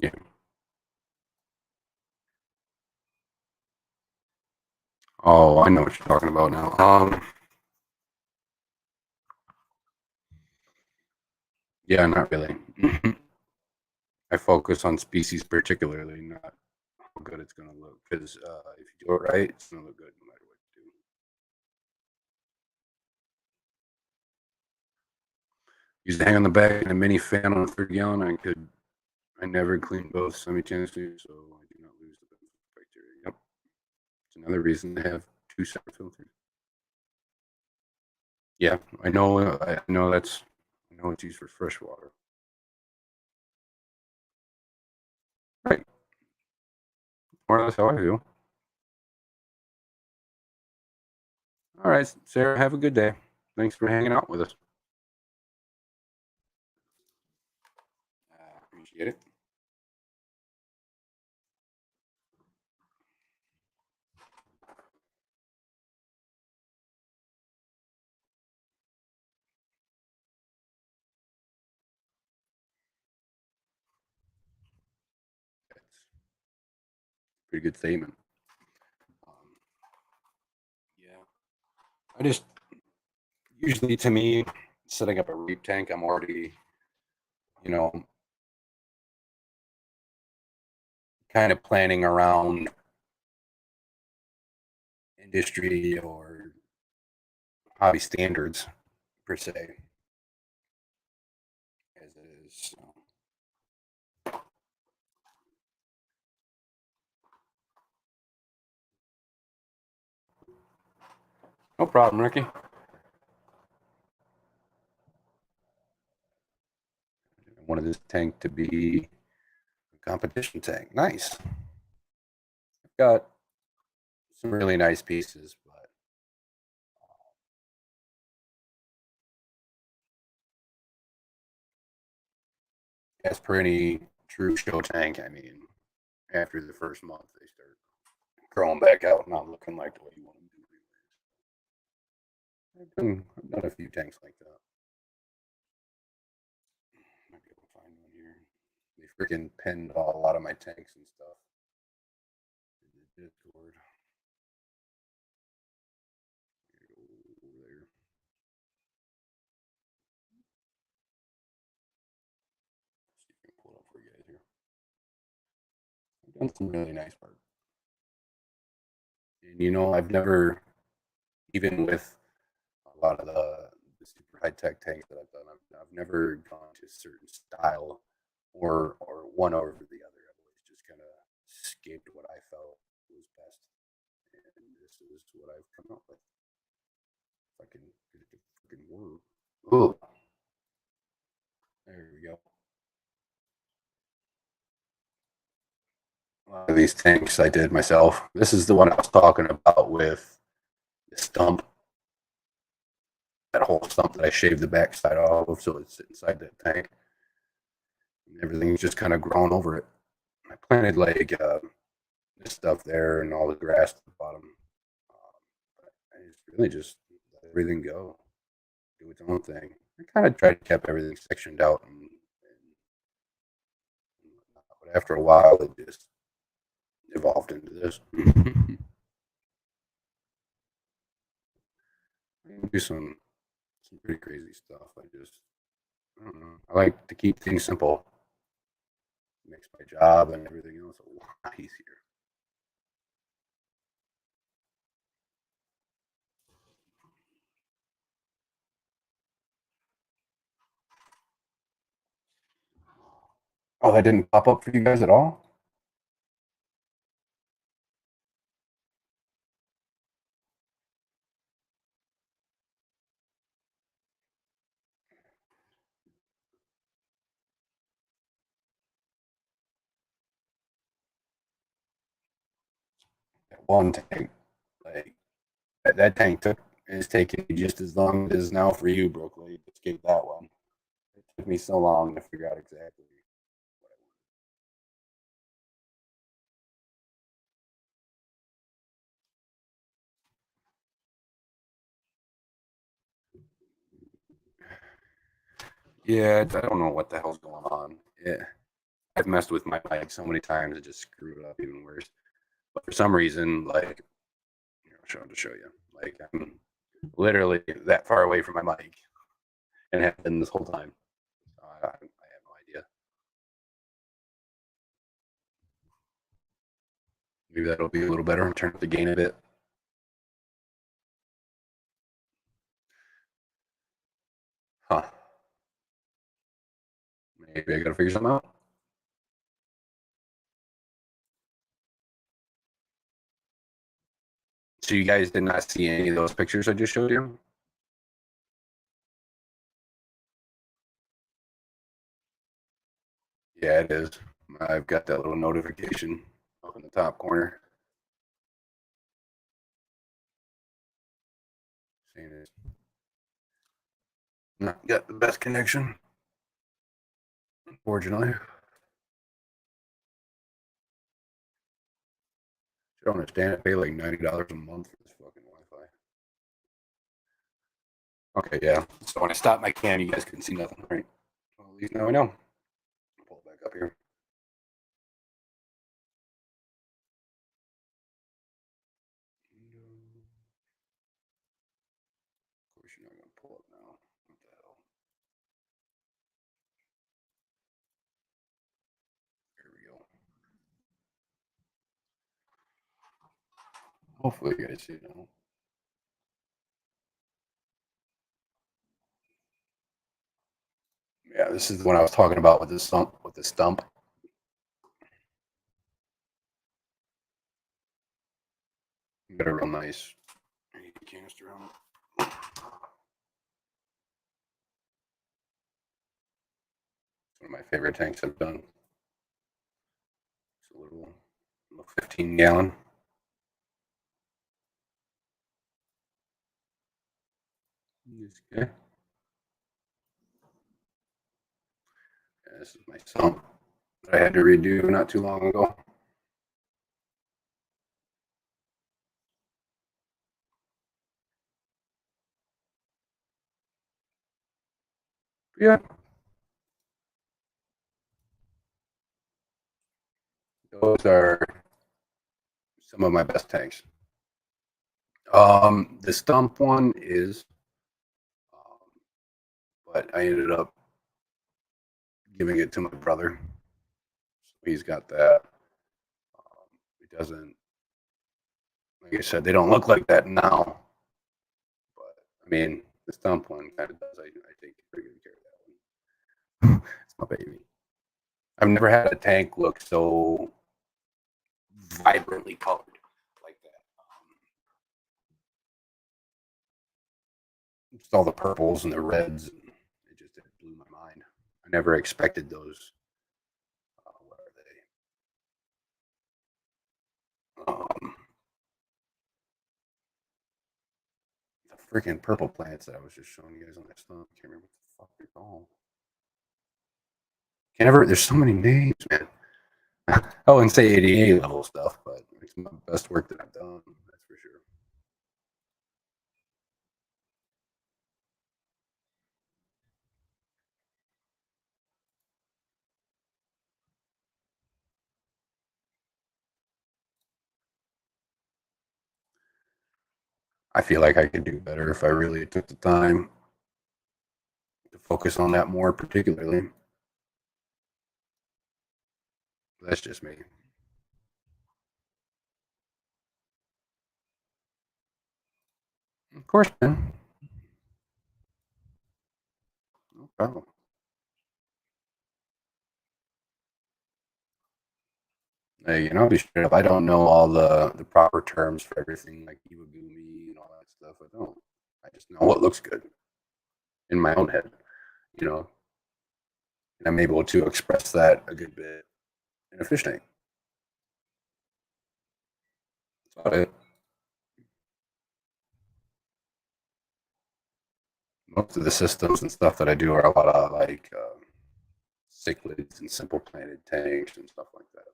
Yeah. Oh, I know what you're talking about now. Yeah, not really. I focus on species particularly, not how good it's going to look. Because if you do it right, it's going to look good no matter what you do. Use the hang on the back and a mini fan on a 30 gallon. I never clean both simultaneously, so I do not lose the bacteria. Yep. It's another reason to have two separate filters. Yeah, I know. I know it's used for fresh water. Right. More or less how I feel. All right, Sarah. Have a good day. Thanks for hanging out with us. Appreciate it. That's a pretty good statement. Um, yeah. I just usually, to me, setting up a reef tank, I'm already, you know, kind of planning around industry or hobby standards per se, as it is. So. No problem, Ricky. I wanted this tank to be a competition tank. Nice. I've got some really nice pieces, but as per any true show tank, I mean, after the first month, they start growing back out, not looking like the way you want them to. I've done a few tanks like that. Might be able to find one here. They freaking pinned a lot of my tanks and stuff in the Discord. Over there. See if I can pull it up for you guys here. I've done some really nice art. And I've never, even with a lot of the super high tech tanks that I've done, I've never gone to a certain style or one over the other. I've always just kind of escaped what I felt was best, and this is what I've come up with. If I can get it to freaking work. Oh, there we go. A lot of these tanks I did myself. This is the one I was talking about with the stump, that whole stump that I shaved the backside off of, so it's inside that tank. And everything's just kind of grown over it. I planted like this stuff there and all the grass at the bottom. I really just let everything go, do its own thing. I kind of tried to keep everything sectioned out, but after a while, it just evolved into this. I do some pretty crazy stuff. I don't know. I like to keep things simple. It makes my job and everything else a lot easier. Oh, that didn't pop up for you guys at all? one tank, like that tank is taking me just as long as it is now for you, Brooklyn. Just get that one. It took me so long to figure out exactly what I wanted. Yeah, I don't know what the hell's going on. Yeah, I've messed with my mic so many times it just screwed it up even worse. But for some reason, like, to show you, like I'm literally that far away from my mic and have been this whole time. So I have no idea. Maybe that'll be a little better and turn up the gain a bit. Huh. Maybe I gotta figure something out. So you guys did not see any of those pictures I just showed you? Yeah, it is. I've got that little notification up in the top corner saying it's not got the best connection, unfortunately. I don't understand. I pay like $90 a month for this fucking Wi-Fi. Okay, yeah. So when I stop my cam, you guys couldn't see nothing, right? Well, at least now I know. Pull it back up here. Of course, you're not going to pull it now. What the hell? There we go. Hopefully, you guys see it now. Yeah, this is the one I was talking about with the stump. With the stump. Got a real nice canister on it. It's one of my favorite tanks I've done. It's a little 15-gallon. Okay. Yeah, this is my sump that I had to redo not too long ago. Yeah. Those are some of my best tanks. The stump one is, but I ended up giving it to my brother. So he's got that. It doesn't, like I said, they don't look like that now. But I mean, the stump one kind of does. I take pretty good care of that one. It's my baby. I've never had a tank look so vibrantly colored like that. Just all the purples and the reds. It blew my mind. I never expected those. What are they? The freaking purple plants that I was just showing you guys on that stuff. I can't remember what the fuck they're called. Can't ever. There's so many names, man. I wouldn't say 88 level stuff, but it's my best work that I've done. That's for sure. I feel like I could do better if I really took the time to focus on that more, particularly. That's just me. Of course, man. No problem. Hey, I'll be straight up. I don't know all the proper terms for everything, like Iwagumi and all that stuff. I don't. I just know what looks good in my own head, you know, and I'm able to express that a good bit in a fish tank. about it. Most of the systems and stuff that I do are a lot of like cichlids and simple planted tanks and stuff like that.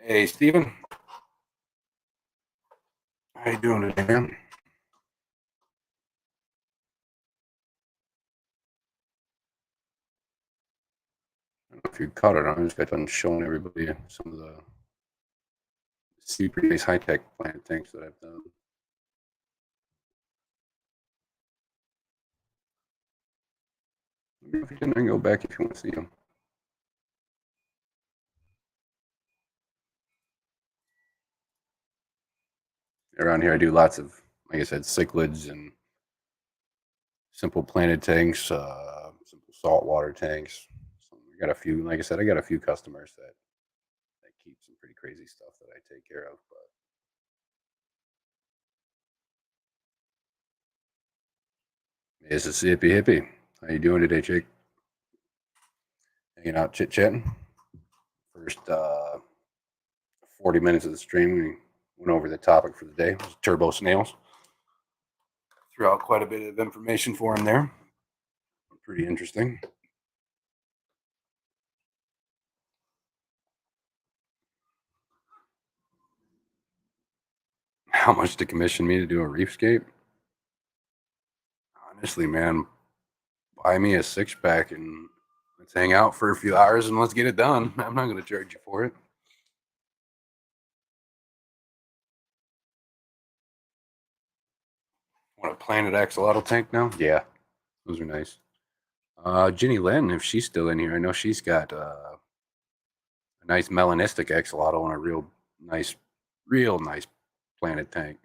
Hey, Steven. How you doing today, man? I don't know if you caught it. I just got done showing everybody some of the super nice high-tech plant tanks that I've done. If you didn't, I can go back if you want to see them. Around here, I do lots of, like I said, cichlids and simple planted tanks, simple saltwater tanks. So I got a few, like I said, I got a few customers that keep some pretty crazy stuff that I take care of. But it's a hippie hippie. How you doing today, Jake? Hanging out, chit chatting. First 40 minutes of the stream, we went over the topic for the day. It was turbo snails. Threw out quite a bit of information for him there. Pretty interesting. How much to commission me to do a reefscape? Honestly, man, buy me a 6-pack and let's hang out for a few hours and let's get it done. I'm not going to charge you for it. Want a planted axolotl tank now? Yeah, those are nice. Ginny Lynn, if she's still in here, I know she's got a nice melanistic axolotl and a real nice planted tank.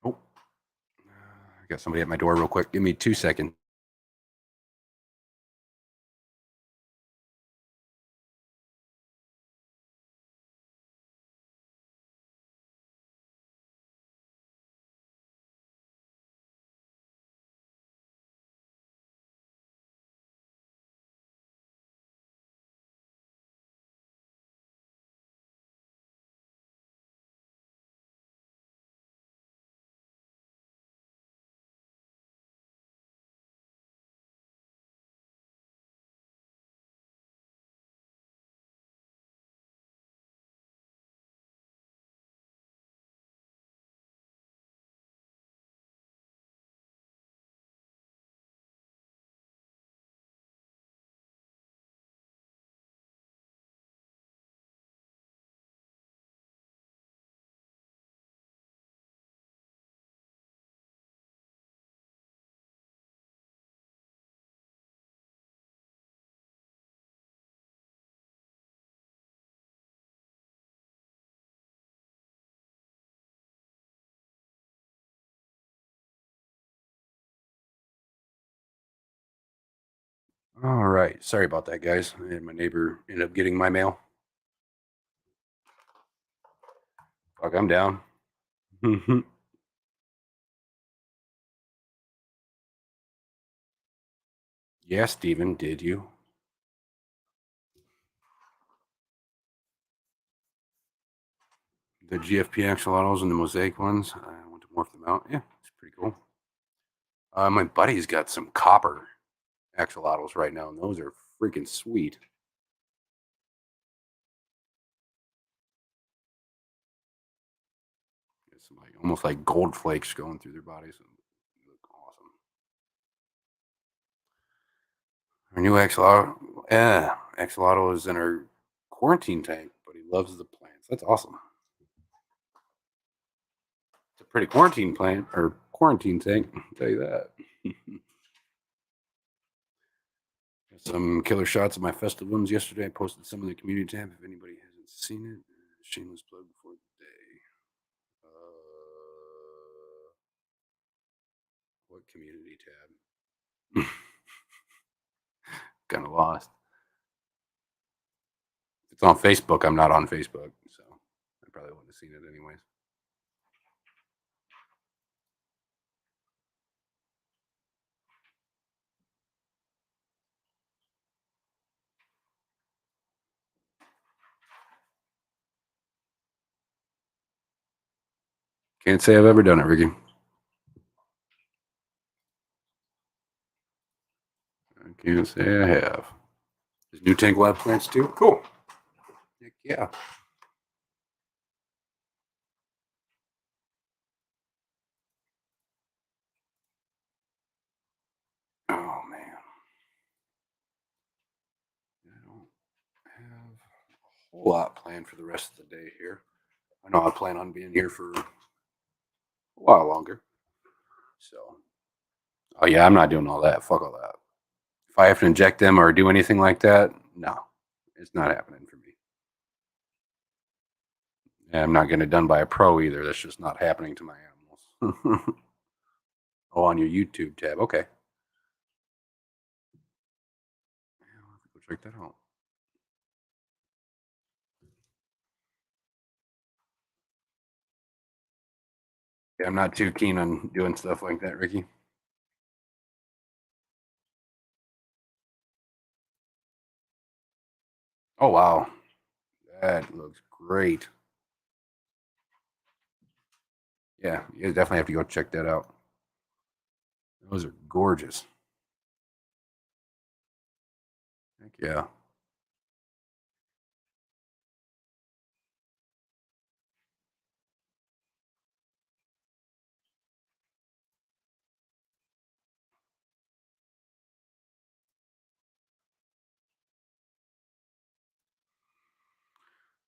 Oh, I got somebody at my door real quick. Give me 2 seconds. All right. Sorry about that, guys. And my neighbor ended up getting my mail. Fuck, I'm down. Yeah, Steven, did you? The GFP axolotls and the mosaic ones. I want to morph them out. Yeah, it's pretty cool. My buddy's got some copper axolotls right now, and those are freaking sweet. It's like almost like gold flakes going through their bodies. They look awesome. Our new axolotl is in our quarantine tank, but he loves the plants. That's awesome. It's a pretty quarantine plant or quarantine tank. I'll tell you that. Some killer shots of my festivals yesterday. I posted some in the community tab. If anybody hasn't seen it, shameless plug before the day. What community tab? Kind of lost. If it's on Facebook, I'm not on Facebook, so I probably wouldn't have seen it anyways. Can't say I've ever done it, Ricky. I can't say I have. Does New Tank will have plants too? Cool. Heck yeah. Oh man. I don't have a whole lot planned for the rest of the day here. I know I plan on being here for a while longer. So, oh yeah, I'm not doing all that. Fuck all that. If I have to inject them or do anything like that, no, it's not happening for me. And I'm not getting it done by a pro either. That's just not happening to my animals. Oh, on your YouTube tab. Okay. Yeah, I'll have to go check that out. Yeah, I'm not too keen on doing stuff like that, Ricky. Oh wow, that looks great. Yeah, you definitely have to go check that out. Those are gorgeous. Heck yeah.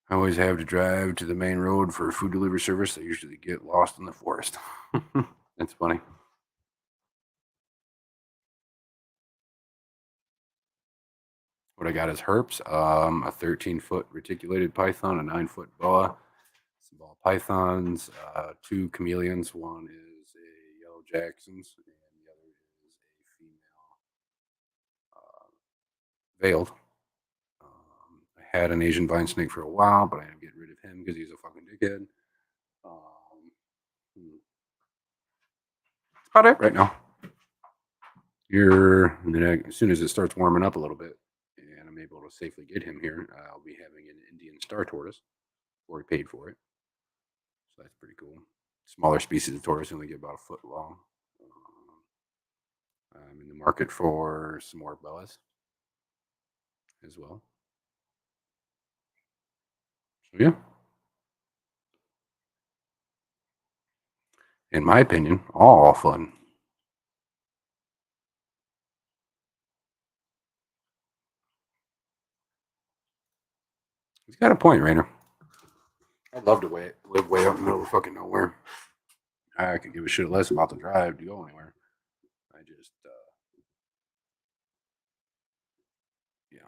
I always have to drive to the main road for a food delivery service. I usually get lost in the forest. That's funny. What I got is herps, a 13-foot reticulated python, a 9-foot boa, some ball pythons, two chameleons. One is a yellow Jackson's, and the other is a female veiled. I had an Asian vine snake for a while, but I ended up getting rid of him because he's a fucking dickhead. That's about it right now. Here, as soon as it starts warming up a little bit, and I'm able to safely get him here, I'll be having an Indian star tortoise. Already paid for it, so that's pretty cool. Smaller species of tortoise only get about a foot long. I'm in the market for some more boas as well. So yeah, in my opinion, all fun. He's got a point, Rainer. I'd love to live way out in the middle of fucking nowhere. I could give a shit less about the drive to go anywhere. I just, yeah,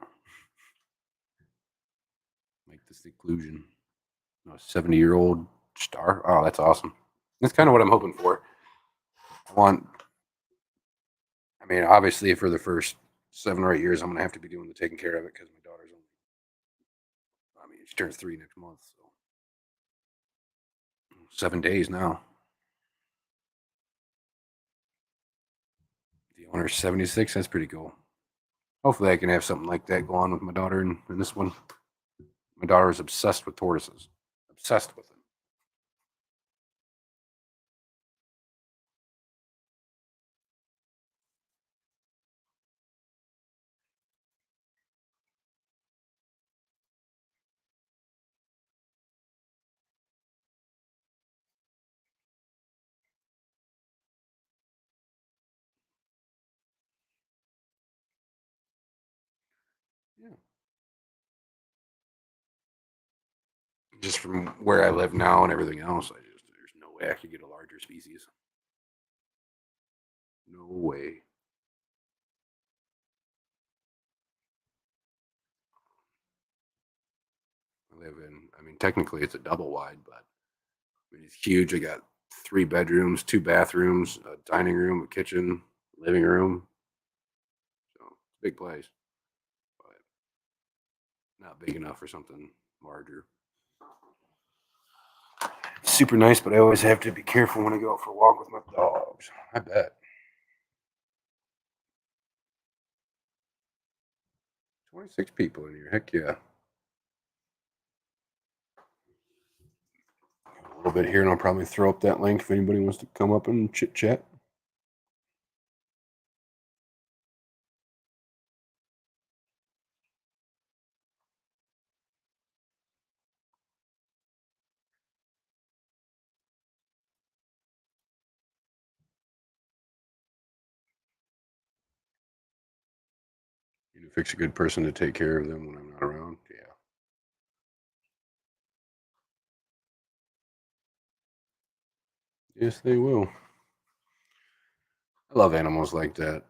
like the seclusion. A 70-year-old star. Oh, that's awesome. That's kind of what I'm hoping for. I want, I mean, obviously, for the first 7 or 8 years, I'm going to have to be doing the taking care of it because my daughter's only, I mean, she turns 3 next month. So 7 days now. The owner's 76. That's pretty cool. Hopefully, I can have something like that go on with my daughter in this one. My daughter is obsessed with tortoises. Obsessed with them. Yeah. Just from where I live now and everything else, there's no way I could get a larger species. No way. I live in, I mean, technically it's a double wide, but I mean, it's huge. I got 3 bedrooms, 2 bathrooms, a dining room, a kitchen, living room. So it's a big place, but not big enough for something larger. It's super nice, but I always have to be careful when I go out for a walk with my dogs. I bet. 26 people in here. Heck yeah. little bit here, and I'll probably throw up that link if anybody wants to come up and chit chat. You know, fix a good person to take care of them when I'm not around. Yeah. Yes, they will. I love animals like that.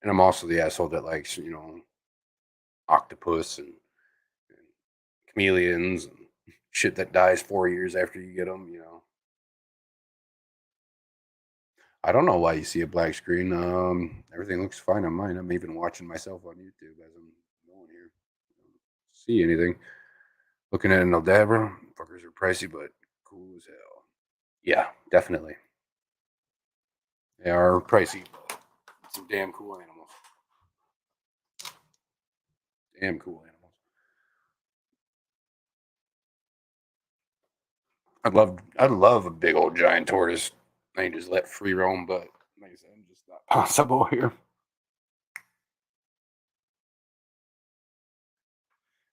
And I'm also the asshole that likes, octopus and chameleons and shit that dies 4 years after you get them. I don't know why you see a black screen. Everything looks fine on mine. I'm even watching myself on YouTube as I'm going here. I don't see anything. Looking at an Aldabra. Fuckers are pricey, but cool as hell. Yeah, definitely. They are pricey, but some damn cool animals. Damn cool animals. I'd love a big old giant tortoise. I just let free roam, but like I said, I'm just not possible here.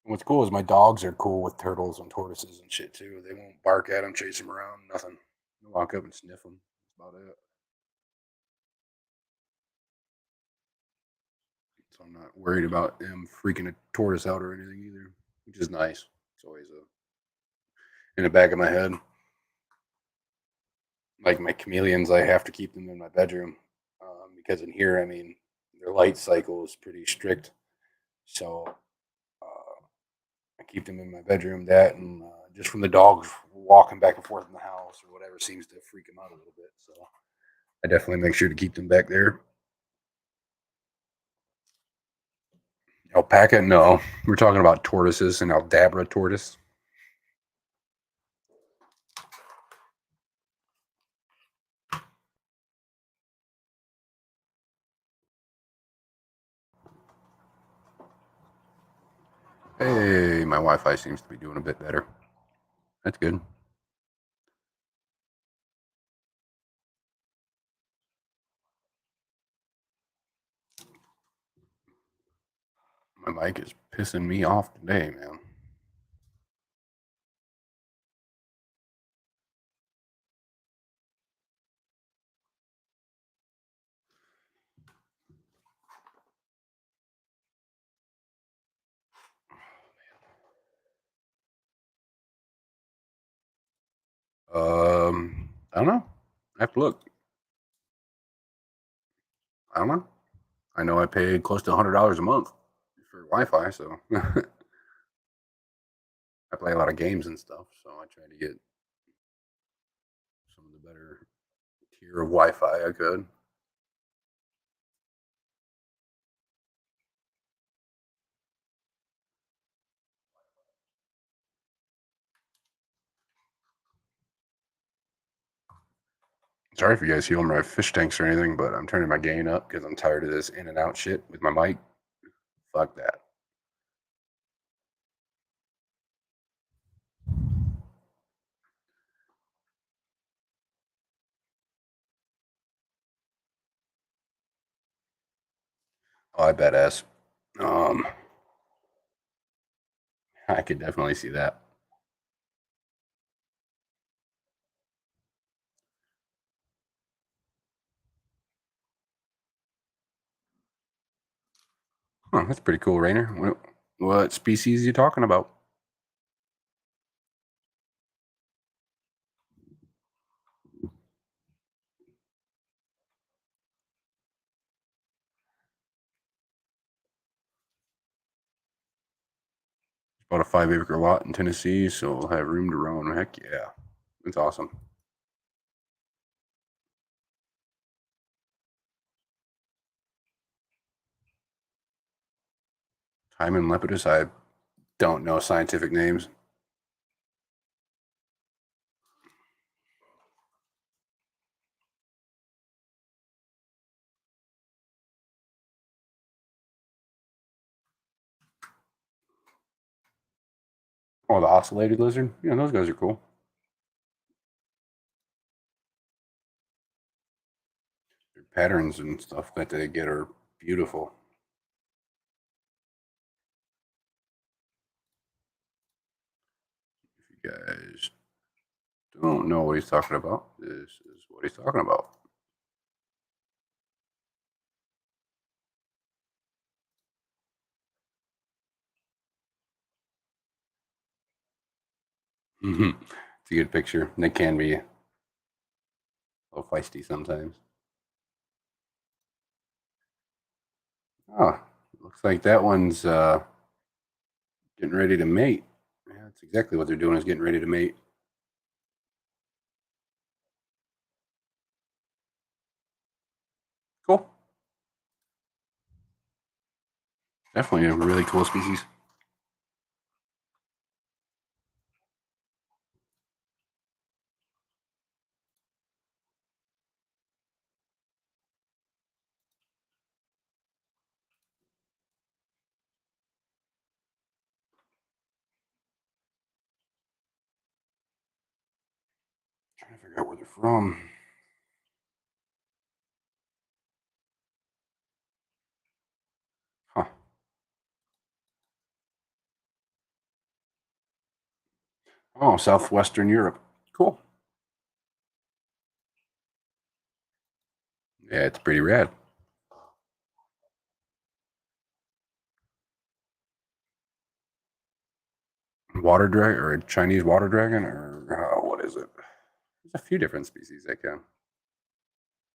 And what's cool is my dogs are cool with turtles and tortoises and shit too. They won't bark at them, chase them around, nothing. They'll walk up and sniff them. That's about it. So I'm not worried about them freaking a tortoise out or anything either, which is nice. It's always in the back of my head. Like my chameleons, I have to keep them in my bedroom because in here, I mean, their light cycle is pretty strict. So I keep them in my bedroom. That and just from the dogs walking back and forth in the house or whatever seems to freak them out a little bit. So I definitely make sure to keep them back there. Alpaca? No, we're talking about tortoises and Aldabra tortoise. Hey, my Wi-Fi seems to be doing a bit better. That's good. My mic is pissing me off today, man. I don't know. I have to look. I don't know. I know I paid close to $100 a month for Wi-Fi, so I play a lot of games and stuff. So I try to get some of the better tier of Wi-Fi I could. Sorry if you guys hear my fish tanks or anything, but I'm turning my gain up because I'm tired of this in and out shit with my mic. Fuck that. Oh, I bet ass. Um, I could definitely see that. Huh, that's pretty cool, Rainer. What species are you talking about? Bought a 5 acre lot in Tennessee, so we'll have room to roam. Heck yeah. That's awesome. Hymen lepidus, I don't know scientific names. Oh, the ocellated lizard? Yeah, those guys are cool. patterns and stuff that they get are beautiful. If you guys don't know what he's talking about, this is what he's talking about. It's a good picture. And they can be a little feisty sometimes. Oh, looks like that one's getting ready to mate. Yeah, that's exactly what they're doing, is getting ready to mate. Cool. Definitely a really cool species. Trying to figure out where they're from. Huh. Oh, southwestern Europe. Cool. Yeah, it's pretty rad. Water dragon, or a Chinese water dragon, or what is it? There's a few different species that can.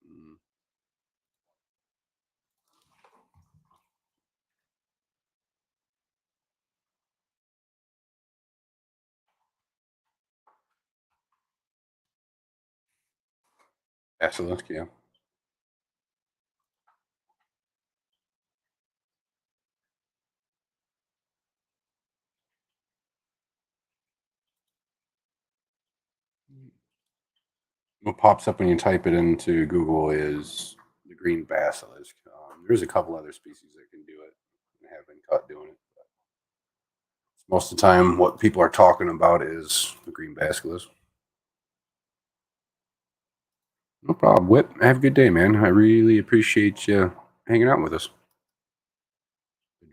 Mm. Axolotls, yeah. What pops up when you type it into Google is the green basilisk. There's a couple other species that can do it and have been caught doing it. Most of the time, what people are talking about is the green basilisk. No problem, Whip. Have a good day, man. I really appreciate you hanging out with us.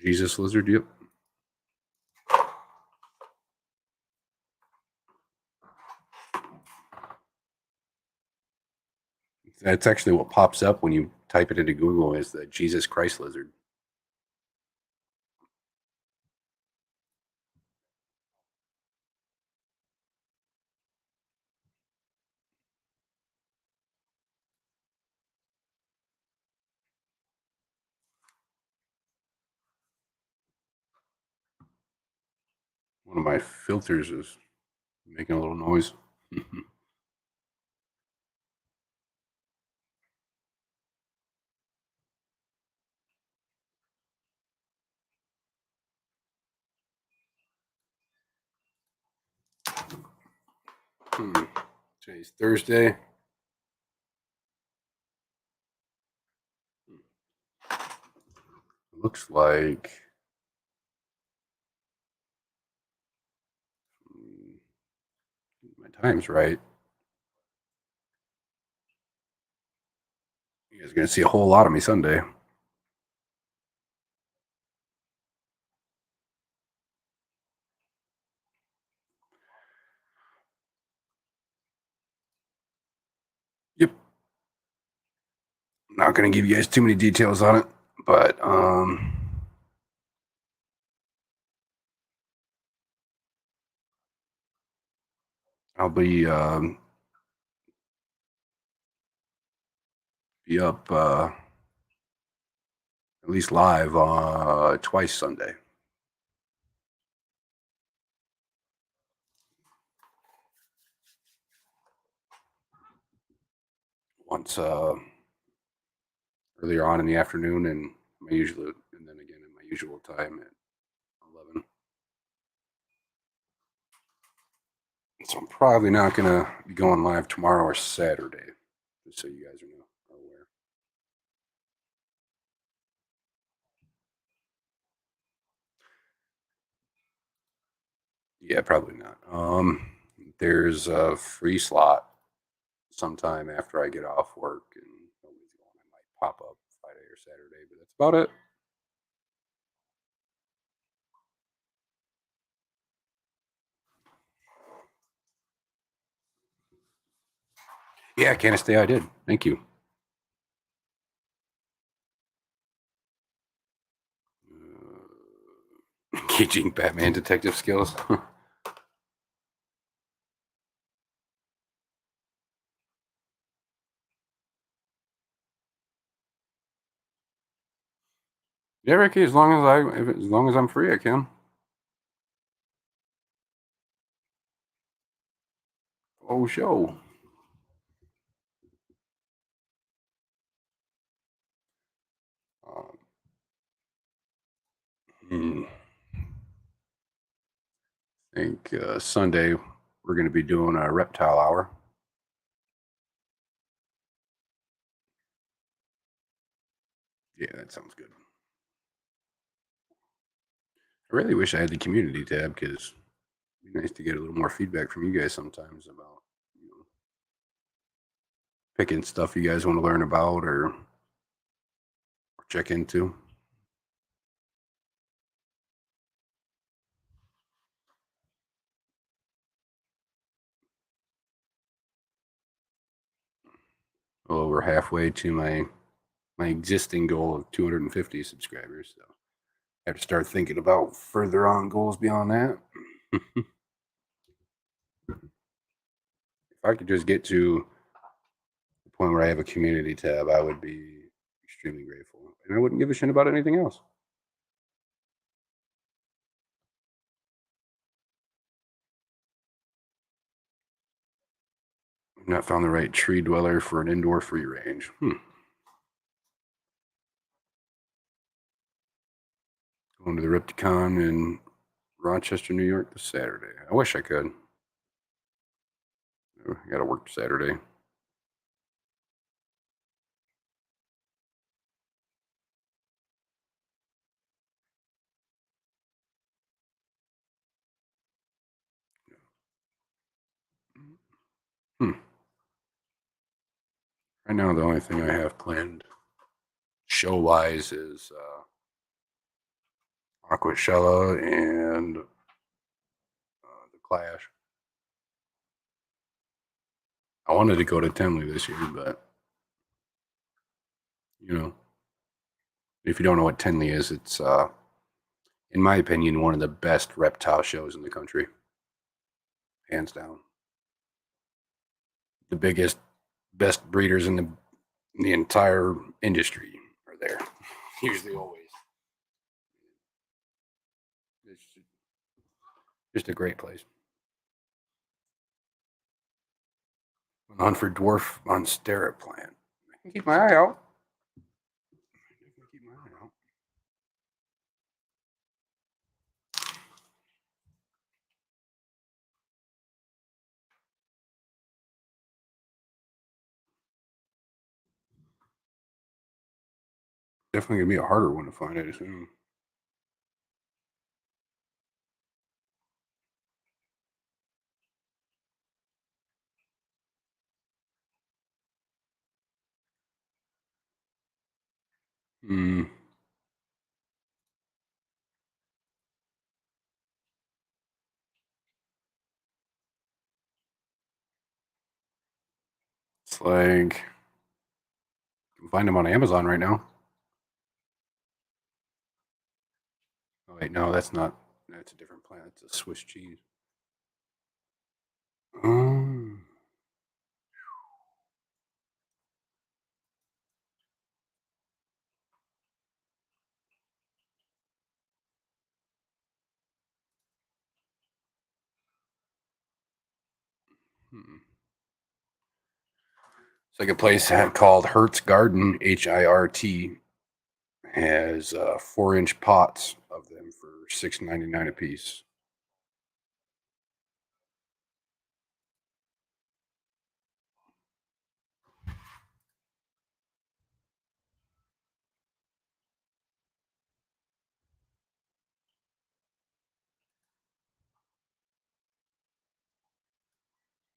Jesus lizard, yep. That's actually what pops up when you type it into Google, is the Jesus Christ lizard. One of my filters is making a little noise. Today's Thursday. Looks like my time's right. You guys are gonna see a whole lot of me Sunday. Yep. Not gonna give you guys too many details on it, but I'll be up at least live twice Sunday. Once earlier on in the afternoon, and and then again in my usual time at 11. So I'm probably not gonna be going live tomorrow or Saturday, just so you guys are aware. Yeah, probably not. There's a free slot sometime after I get off work, and nobody's going. pop up Friday or Saturday, but that's about it. Yeah, can't stay. I did. Thank you. Engaging Batman detective skills. Yeah, Ricky. As long as I'm free, I can. Oh, show. Um, hmm, I think Sunday we're going to be doing a reptile hour. Yeah, that sounds good. I really wish I had the community tab because it'd be nice to get a little more feedback from you guys sometimes about picking stuff you guys want to learn about or check into. Well, we're halfway to my existing goal of 250 subscribers. So I have to start thinking about further on goals beyond that. If I could just get to the point where I have a community tab, I would be extremely grateful. And I wouldn't give a shit about anything else. I've not found the right tree dweller for an indoor free range. Going to the Ripticon in Rochester, New York this Saturday. I wish I could. I got to work Saturday. Hmm. Right now, the only thing I have planned show wise is Aquashella and the Clash. I wanted to go to Tenley this year, but you know, if you don't know what Tenley is, it's in my opinion one of the best reptile shows in the country, hands down. The biggest, best breeders in the entire industry are there. Usually, always. It's just a great place. Hunt for dwarf monstera plant. I can keep my eye out. I can keep my eye out. Definitely gonna be a harder one to find, I assume. Hmm. It's like you can find them on Amazon right now. Oh wait, no, that's not. That's a different plant. It's a Swiss cheese. Um, hmm. It's like a place called Hertz Garden, HIRT, has 4-inch pots of them for $6.99 a piece.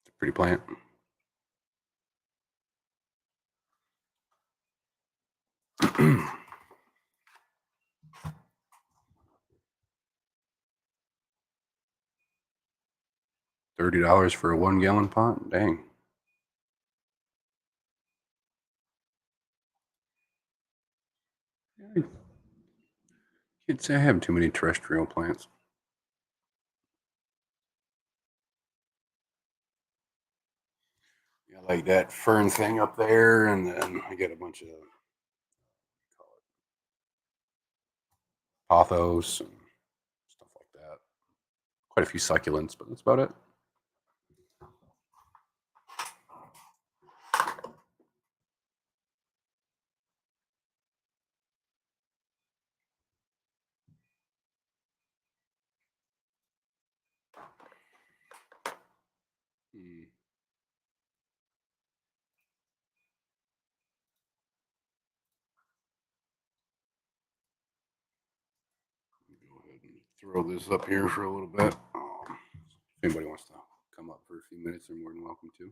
It's a pretty plant. $30 for a 1-gallon pot? Dang. I can't say I have too many terrestrial plants. Yeah, like that fern thing up there, and then I get a bunch of pothos and stuff like that. Quite a few succulents, but that's about it. Hmm. Go ahead and throw this up here for a little bit. If anybody wants to come up for a few minutes, they're more than welcome to.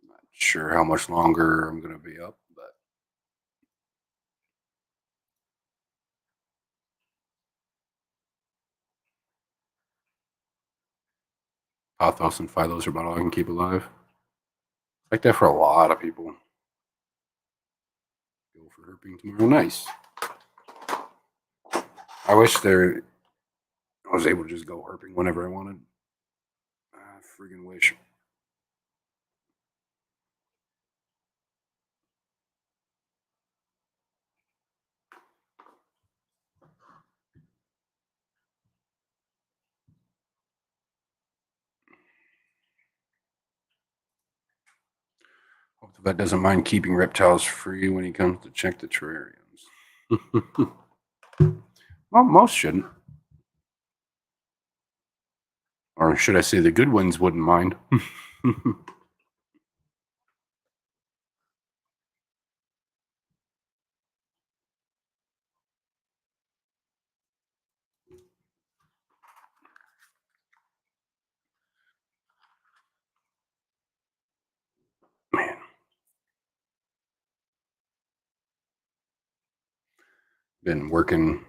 I'm not sure how much longer I'm going to be up, but pothos and phylos are about all I can keep alive. Like that for a lot of people. Go for herping tomorrow. Nice. I wish I was able to just go herping whenever I wanted. I friggin' wish. Hope the vet doesn't mind keeping reptiles free when he comes to check the terrariums. Well, most shouldn't. Or should I say the good ones wouldn't mind. Man, been working.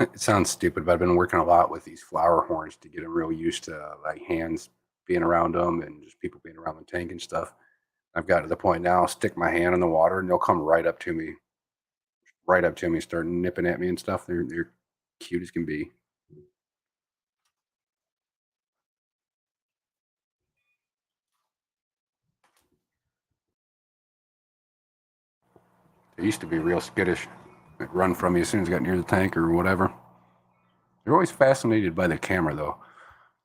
It sounds stupid, but I've been working a lot with these flower horns to get them real used to like hands being around them and just people being around the tank and stuff. I've got to the point now, I'll stick my hand in the water and they'll come right up to me, start nipping at me and stuff. They're cute as can be. They used to be real skittish. They'd run from me as soon as I got near the tank or whatever. They're always fascinated by the camera though.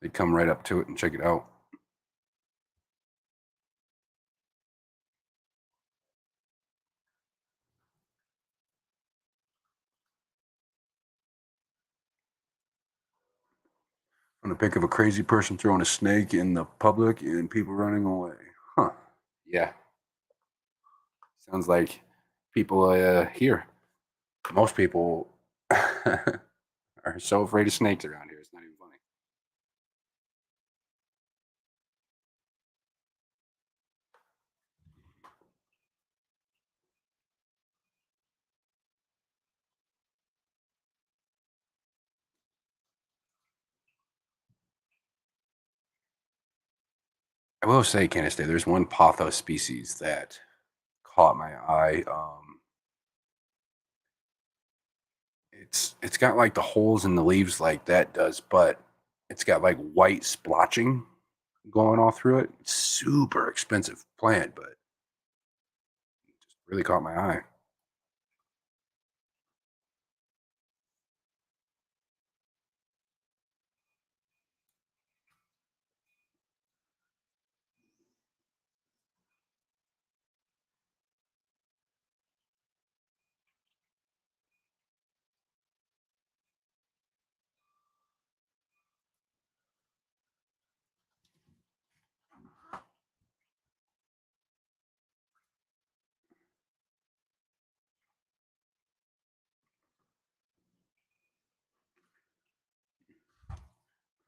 They'd come right up to it and check it out. On the pic of a crazy person throwing a snake in the public and people running away. Huh. Yeah. Sounds like people here. Most people are so afraid of snakes around here. It's not even funny. I will say, Candace, there's one pothos species that caught my eye. It's got like the holes in the leaves like that does, but it's got like white splotching going all through it. It's super expensive plant, but it just really caught my eye.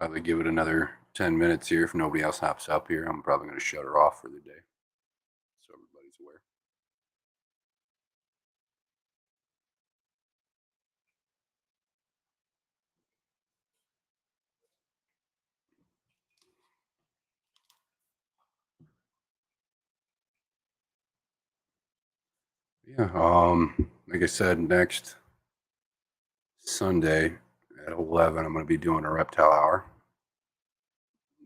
Probably give it another 10 minutes here. If nobody else hops up here, I'm probably going to shut her off for the day so everybody's aware. Yeah. Like I said, next Sunday at 11, I'm going to be doing a reptile hour.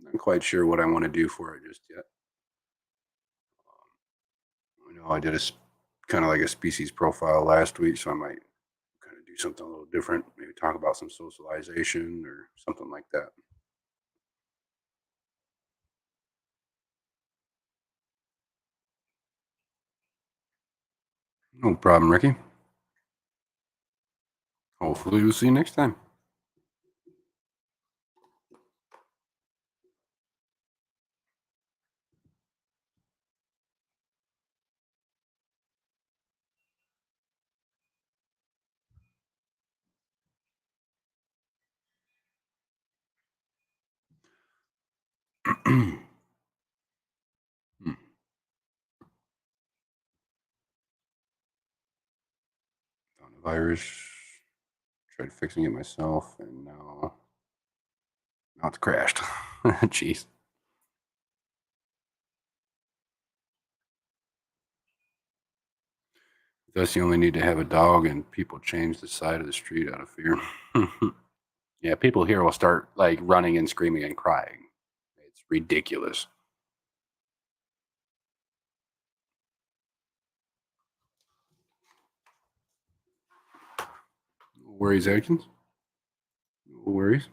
Not quite sure what I want to do for it just yet. I know I did kind of like a species profile last week, so I might kind of do something a little different. Maybe talk about some socialization or something like that. No problem, Ricky. Hopefully, we'll see you next time. Hmm. Found a virus. Tried fixing it myself, and now it's crashed. Jeez. Thus, you only need to have a dog, and people change the side of the street out of fear. Yeah, people here will start like running and screaming and crying. It's ridiculous. No worries, Adkins. No worries.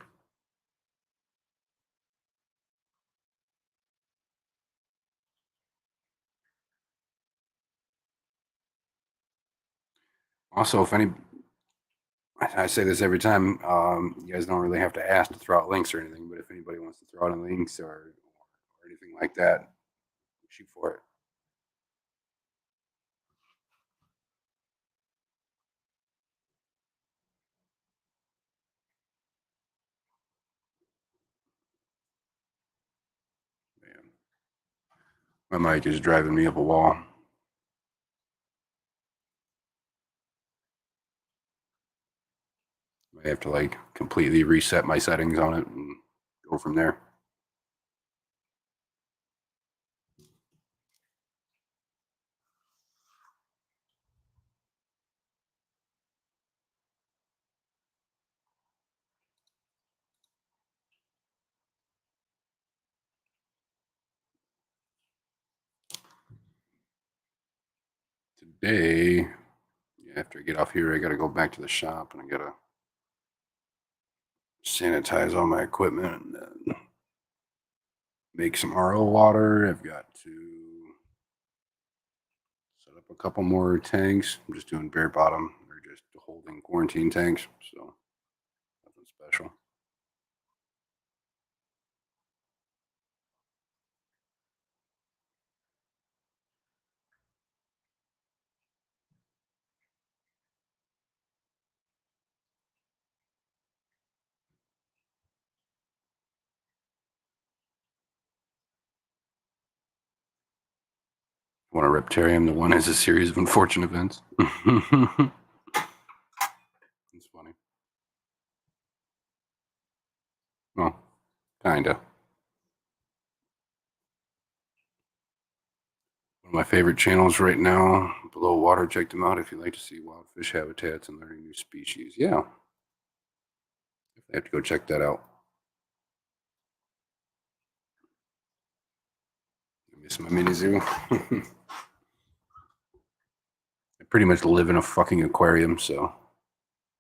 Also, if any, I say this every time, you guys don't really have to ask to throw out links or anything, but if anybody wants to throw out links or anything like that, shoot for it. Man, my mic is driving me up a wall. I have to like completely reset my settings on it and go from there. Today, after I get off here, I got to go back to the shop and I got to sanitize all my equipment and then make some RO water. I've got to set up a couple more tanks. I'm just doing bare bottom. They're just holding quarantine tanks, so nothing special. Want a Reptarium? The one has a series of unfortunate events. It's funny. Well, kinda. One of my favorite channels right now, Below Water. Check them out if you like to see wild fish habitats and learning new species. Yeah, I have to go check that out. I miss my mini zoo. I pretty much live in a fucking aquarium, so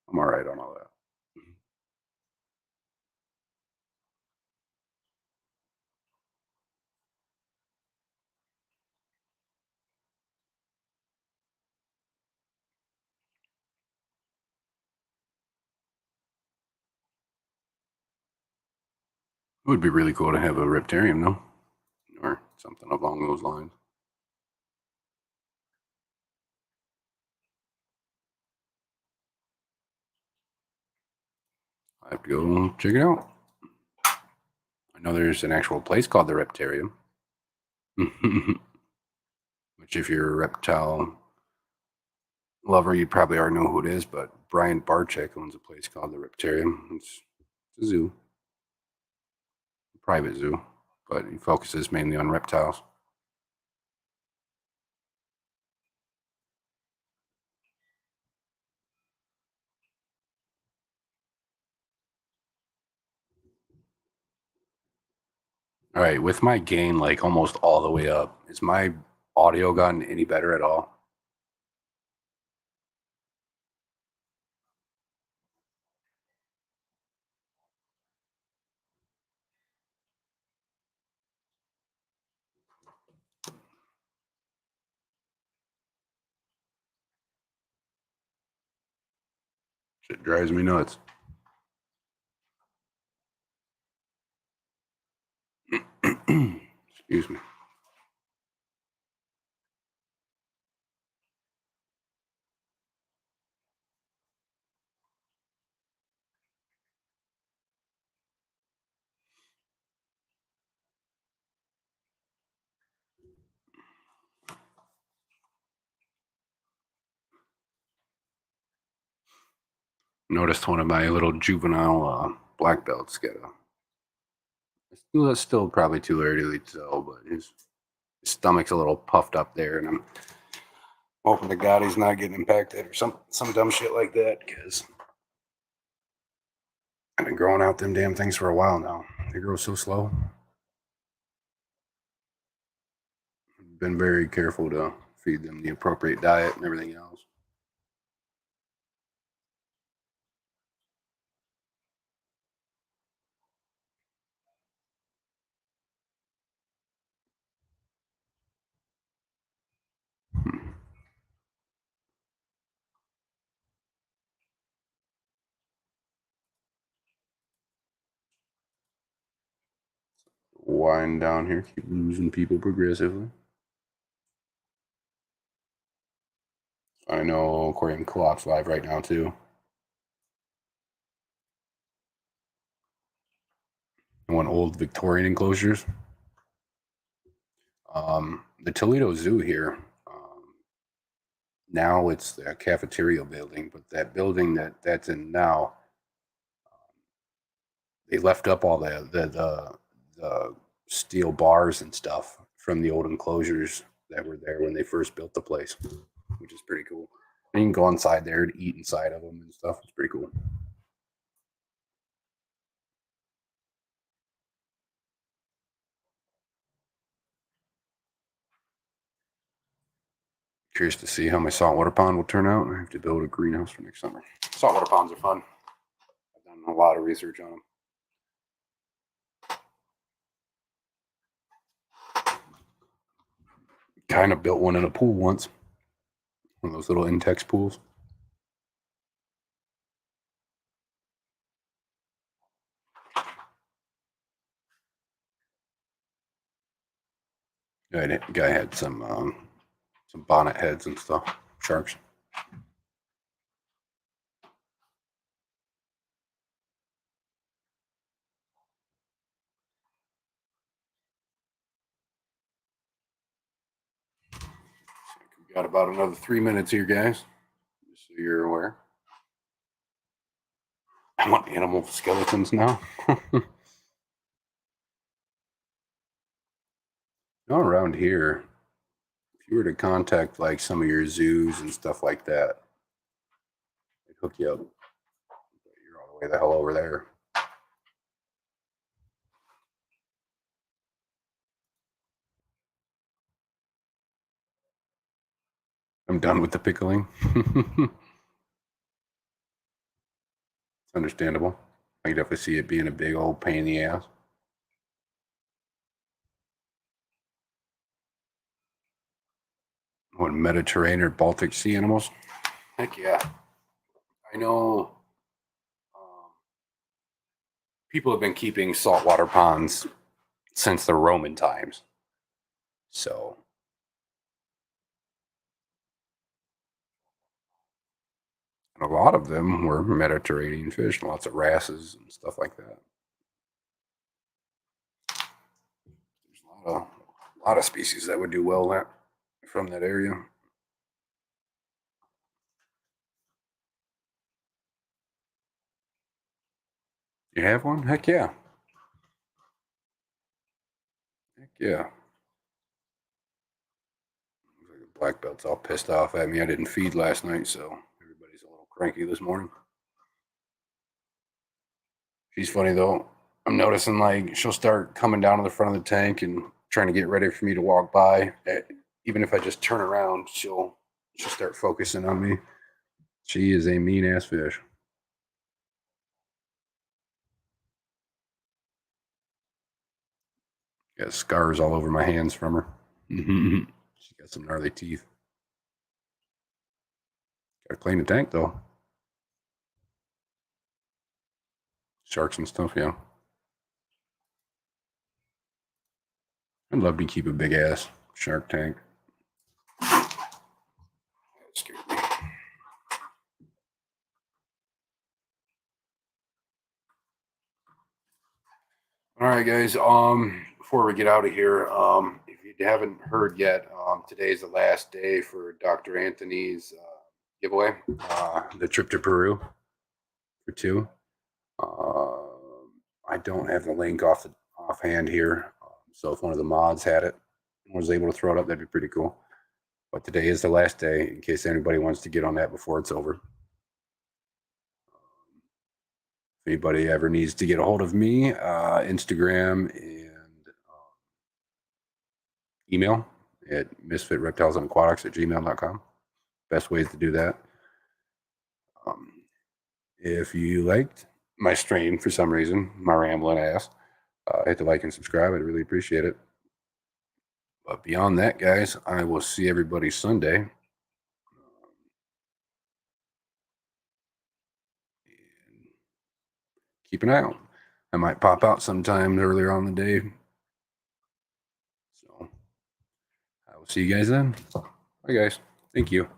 I'm all right on all that. It would be really cool to have a Reptarium, though, or something along those lines. I have to go check it out. I know there's an actual place called the Reptarium, which if you're a reptile lover, you probably already know who it is, but Brian Barczyk owns a place called the Reptarium. It's a zoo, a private zoo, but he focuses mainly on reptiles. All right, with my gain like almost all the way up, is my audio gotten any better at all? Shit drives me nuts. Excuse me. Noticed one of my little juvenile black belts get a. That's still probably too early to tell, but his stomach's a little puffed up there, and I'm hoping to God he's not getting impacted or some dumb shit like that, because I've been growing out them damn things for a while now. They grow so slow. Been very careful to feed them the appropriate diet and everything else. Wind down here, keep losing people progressively. I know Aquarium Co-op's live right now too. I want old Victorian enclosures. The Toledo Zoo here. Now it's the cafeteria building, but that building that's in now, they left up all the steel bars and stuff from the old enclosures that were there when they first built the place, which is pretty cool. And you can go inside there to eat inside of them and stuff. It's pretty cool. Curious to see how my saltwater pond will turn out. I have to build a greenhouse for next summer. Saltwater ponds are fun. I've done a lot of research on them. Kind of built one in a pool once. One of those little Intex pools. Guy had some bonnet heads and stuff. Sharks. We've got about another 3 minutes here, guys. Just so you're aware. I want animal skeletons now. Not around here. If you were to contact like some of your zoos and stuff like that, they'd hook you up. But you're all the way the hell over there. I'm done with the pickling. It's understandable. I can definitely see it being a big old pain in the ass. What, Mediterranean or Baltic Sea animals? Heck yeah. I know people have been keeping saltwater ponds since the Roman times. So, and a lot of them were Mediterranean fish, lots of wrasses and stuff like that. There's a lot of species that would do well from that area. You have one? Heck yeah. Heck yeah. The black belt's all pissed off at me. I didn't feed last night, so everybody's a little cranky this morning. She's funny though. I'm noticing like she'll start coming down to the front of the tank and trying to get ready for me to walk by. Even if I just turn around, she'll start focusing on me. She is a mean ass fish. Got scars all over my hands from her. She's got some gnarly teeth. Gotta clean the tank though. Sharks and stuff, yeah. I'd love to keep a big ass shark tank. That scared me. All right, guys. Before we get out of here, if you haven't heard yet, today is the last day for Dr. Anthony's giveaway, the trip to Peru for 2. I don't have the link offhand here, so if one of the mods had it and was able to throw it up, that'd be pretty cool. But today is the last day, in case anybody wants to get on that before it's over. If anybody ever needs to get a hold of me, Instagram and email at misfitreptilesandaqatics@gmail.com. Best ways to do that. If you liked my stream for some reason, my rambling ass, hit the like and subscribe. I'd really appreciate it. But beyond that, guys, I will see everybody Sunday. Keep an eye out. I might pop out sometime earlier on the day. So I will see you guys then. Bye, guys. Thank you.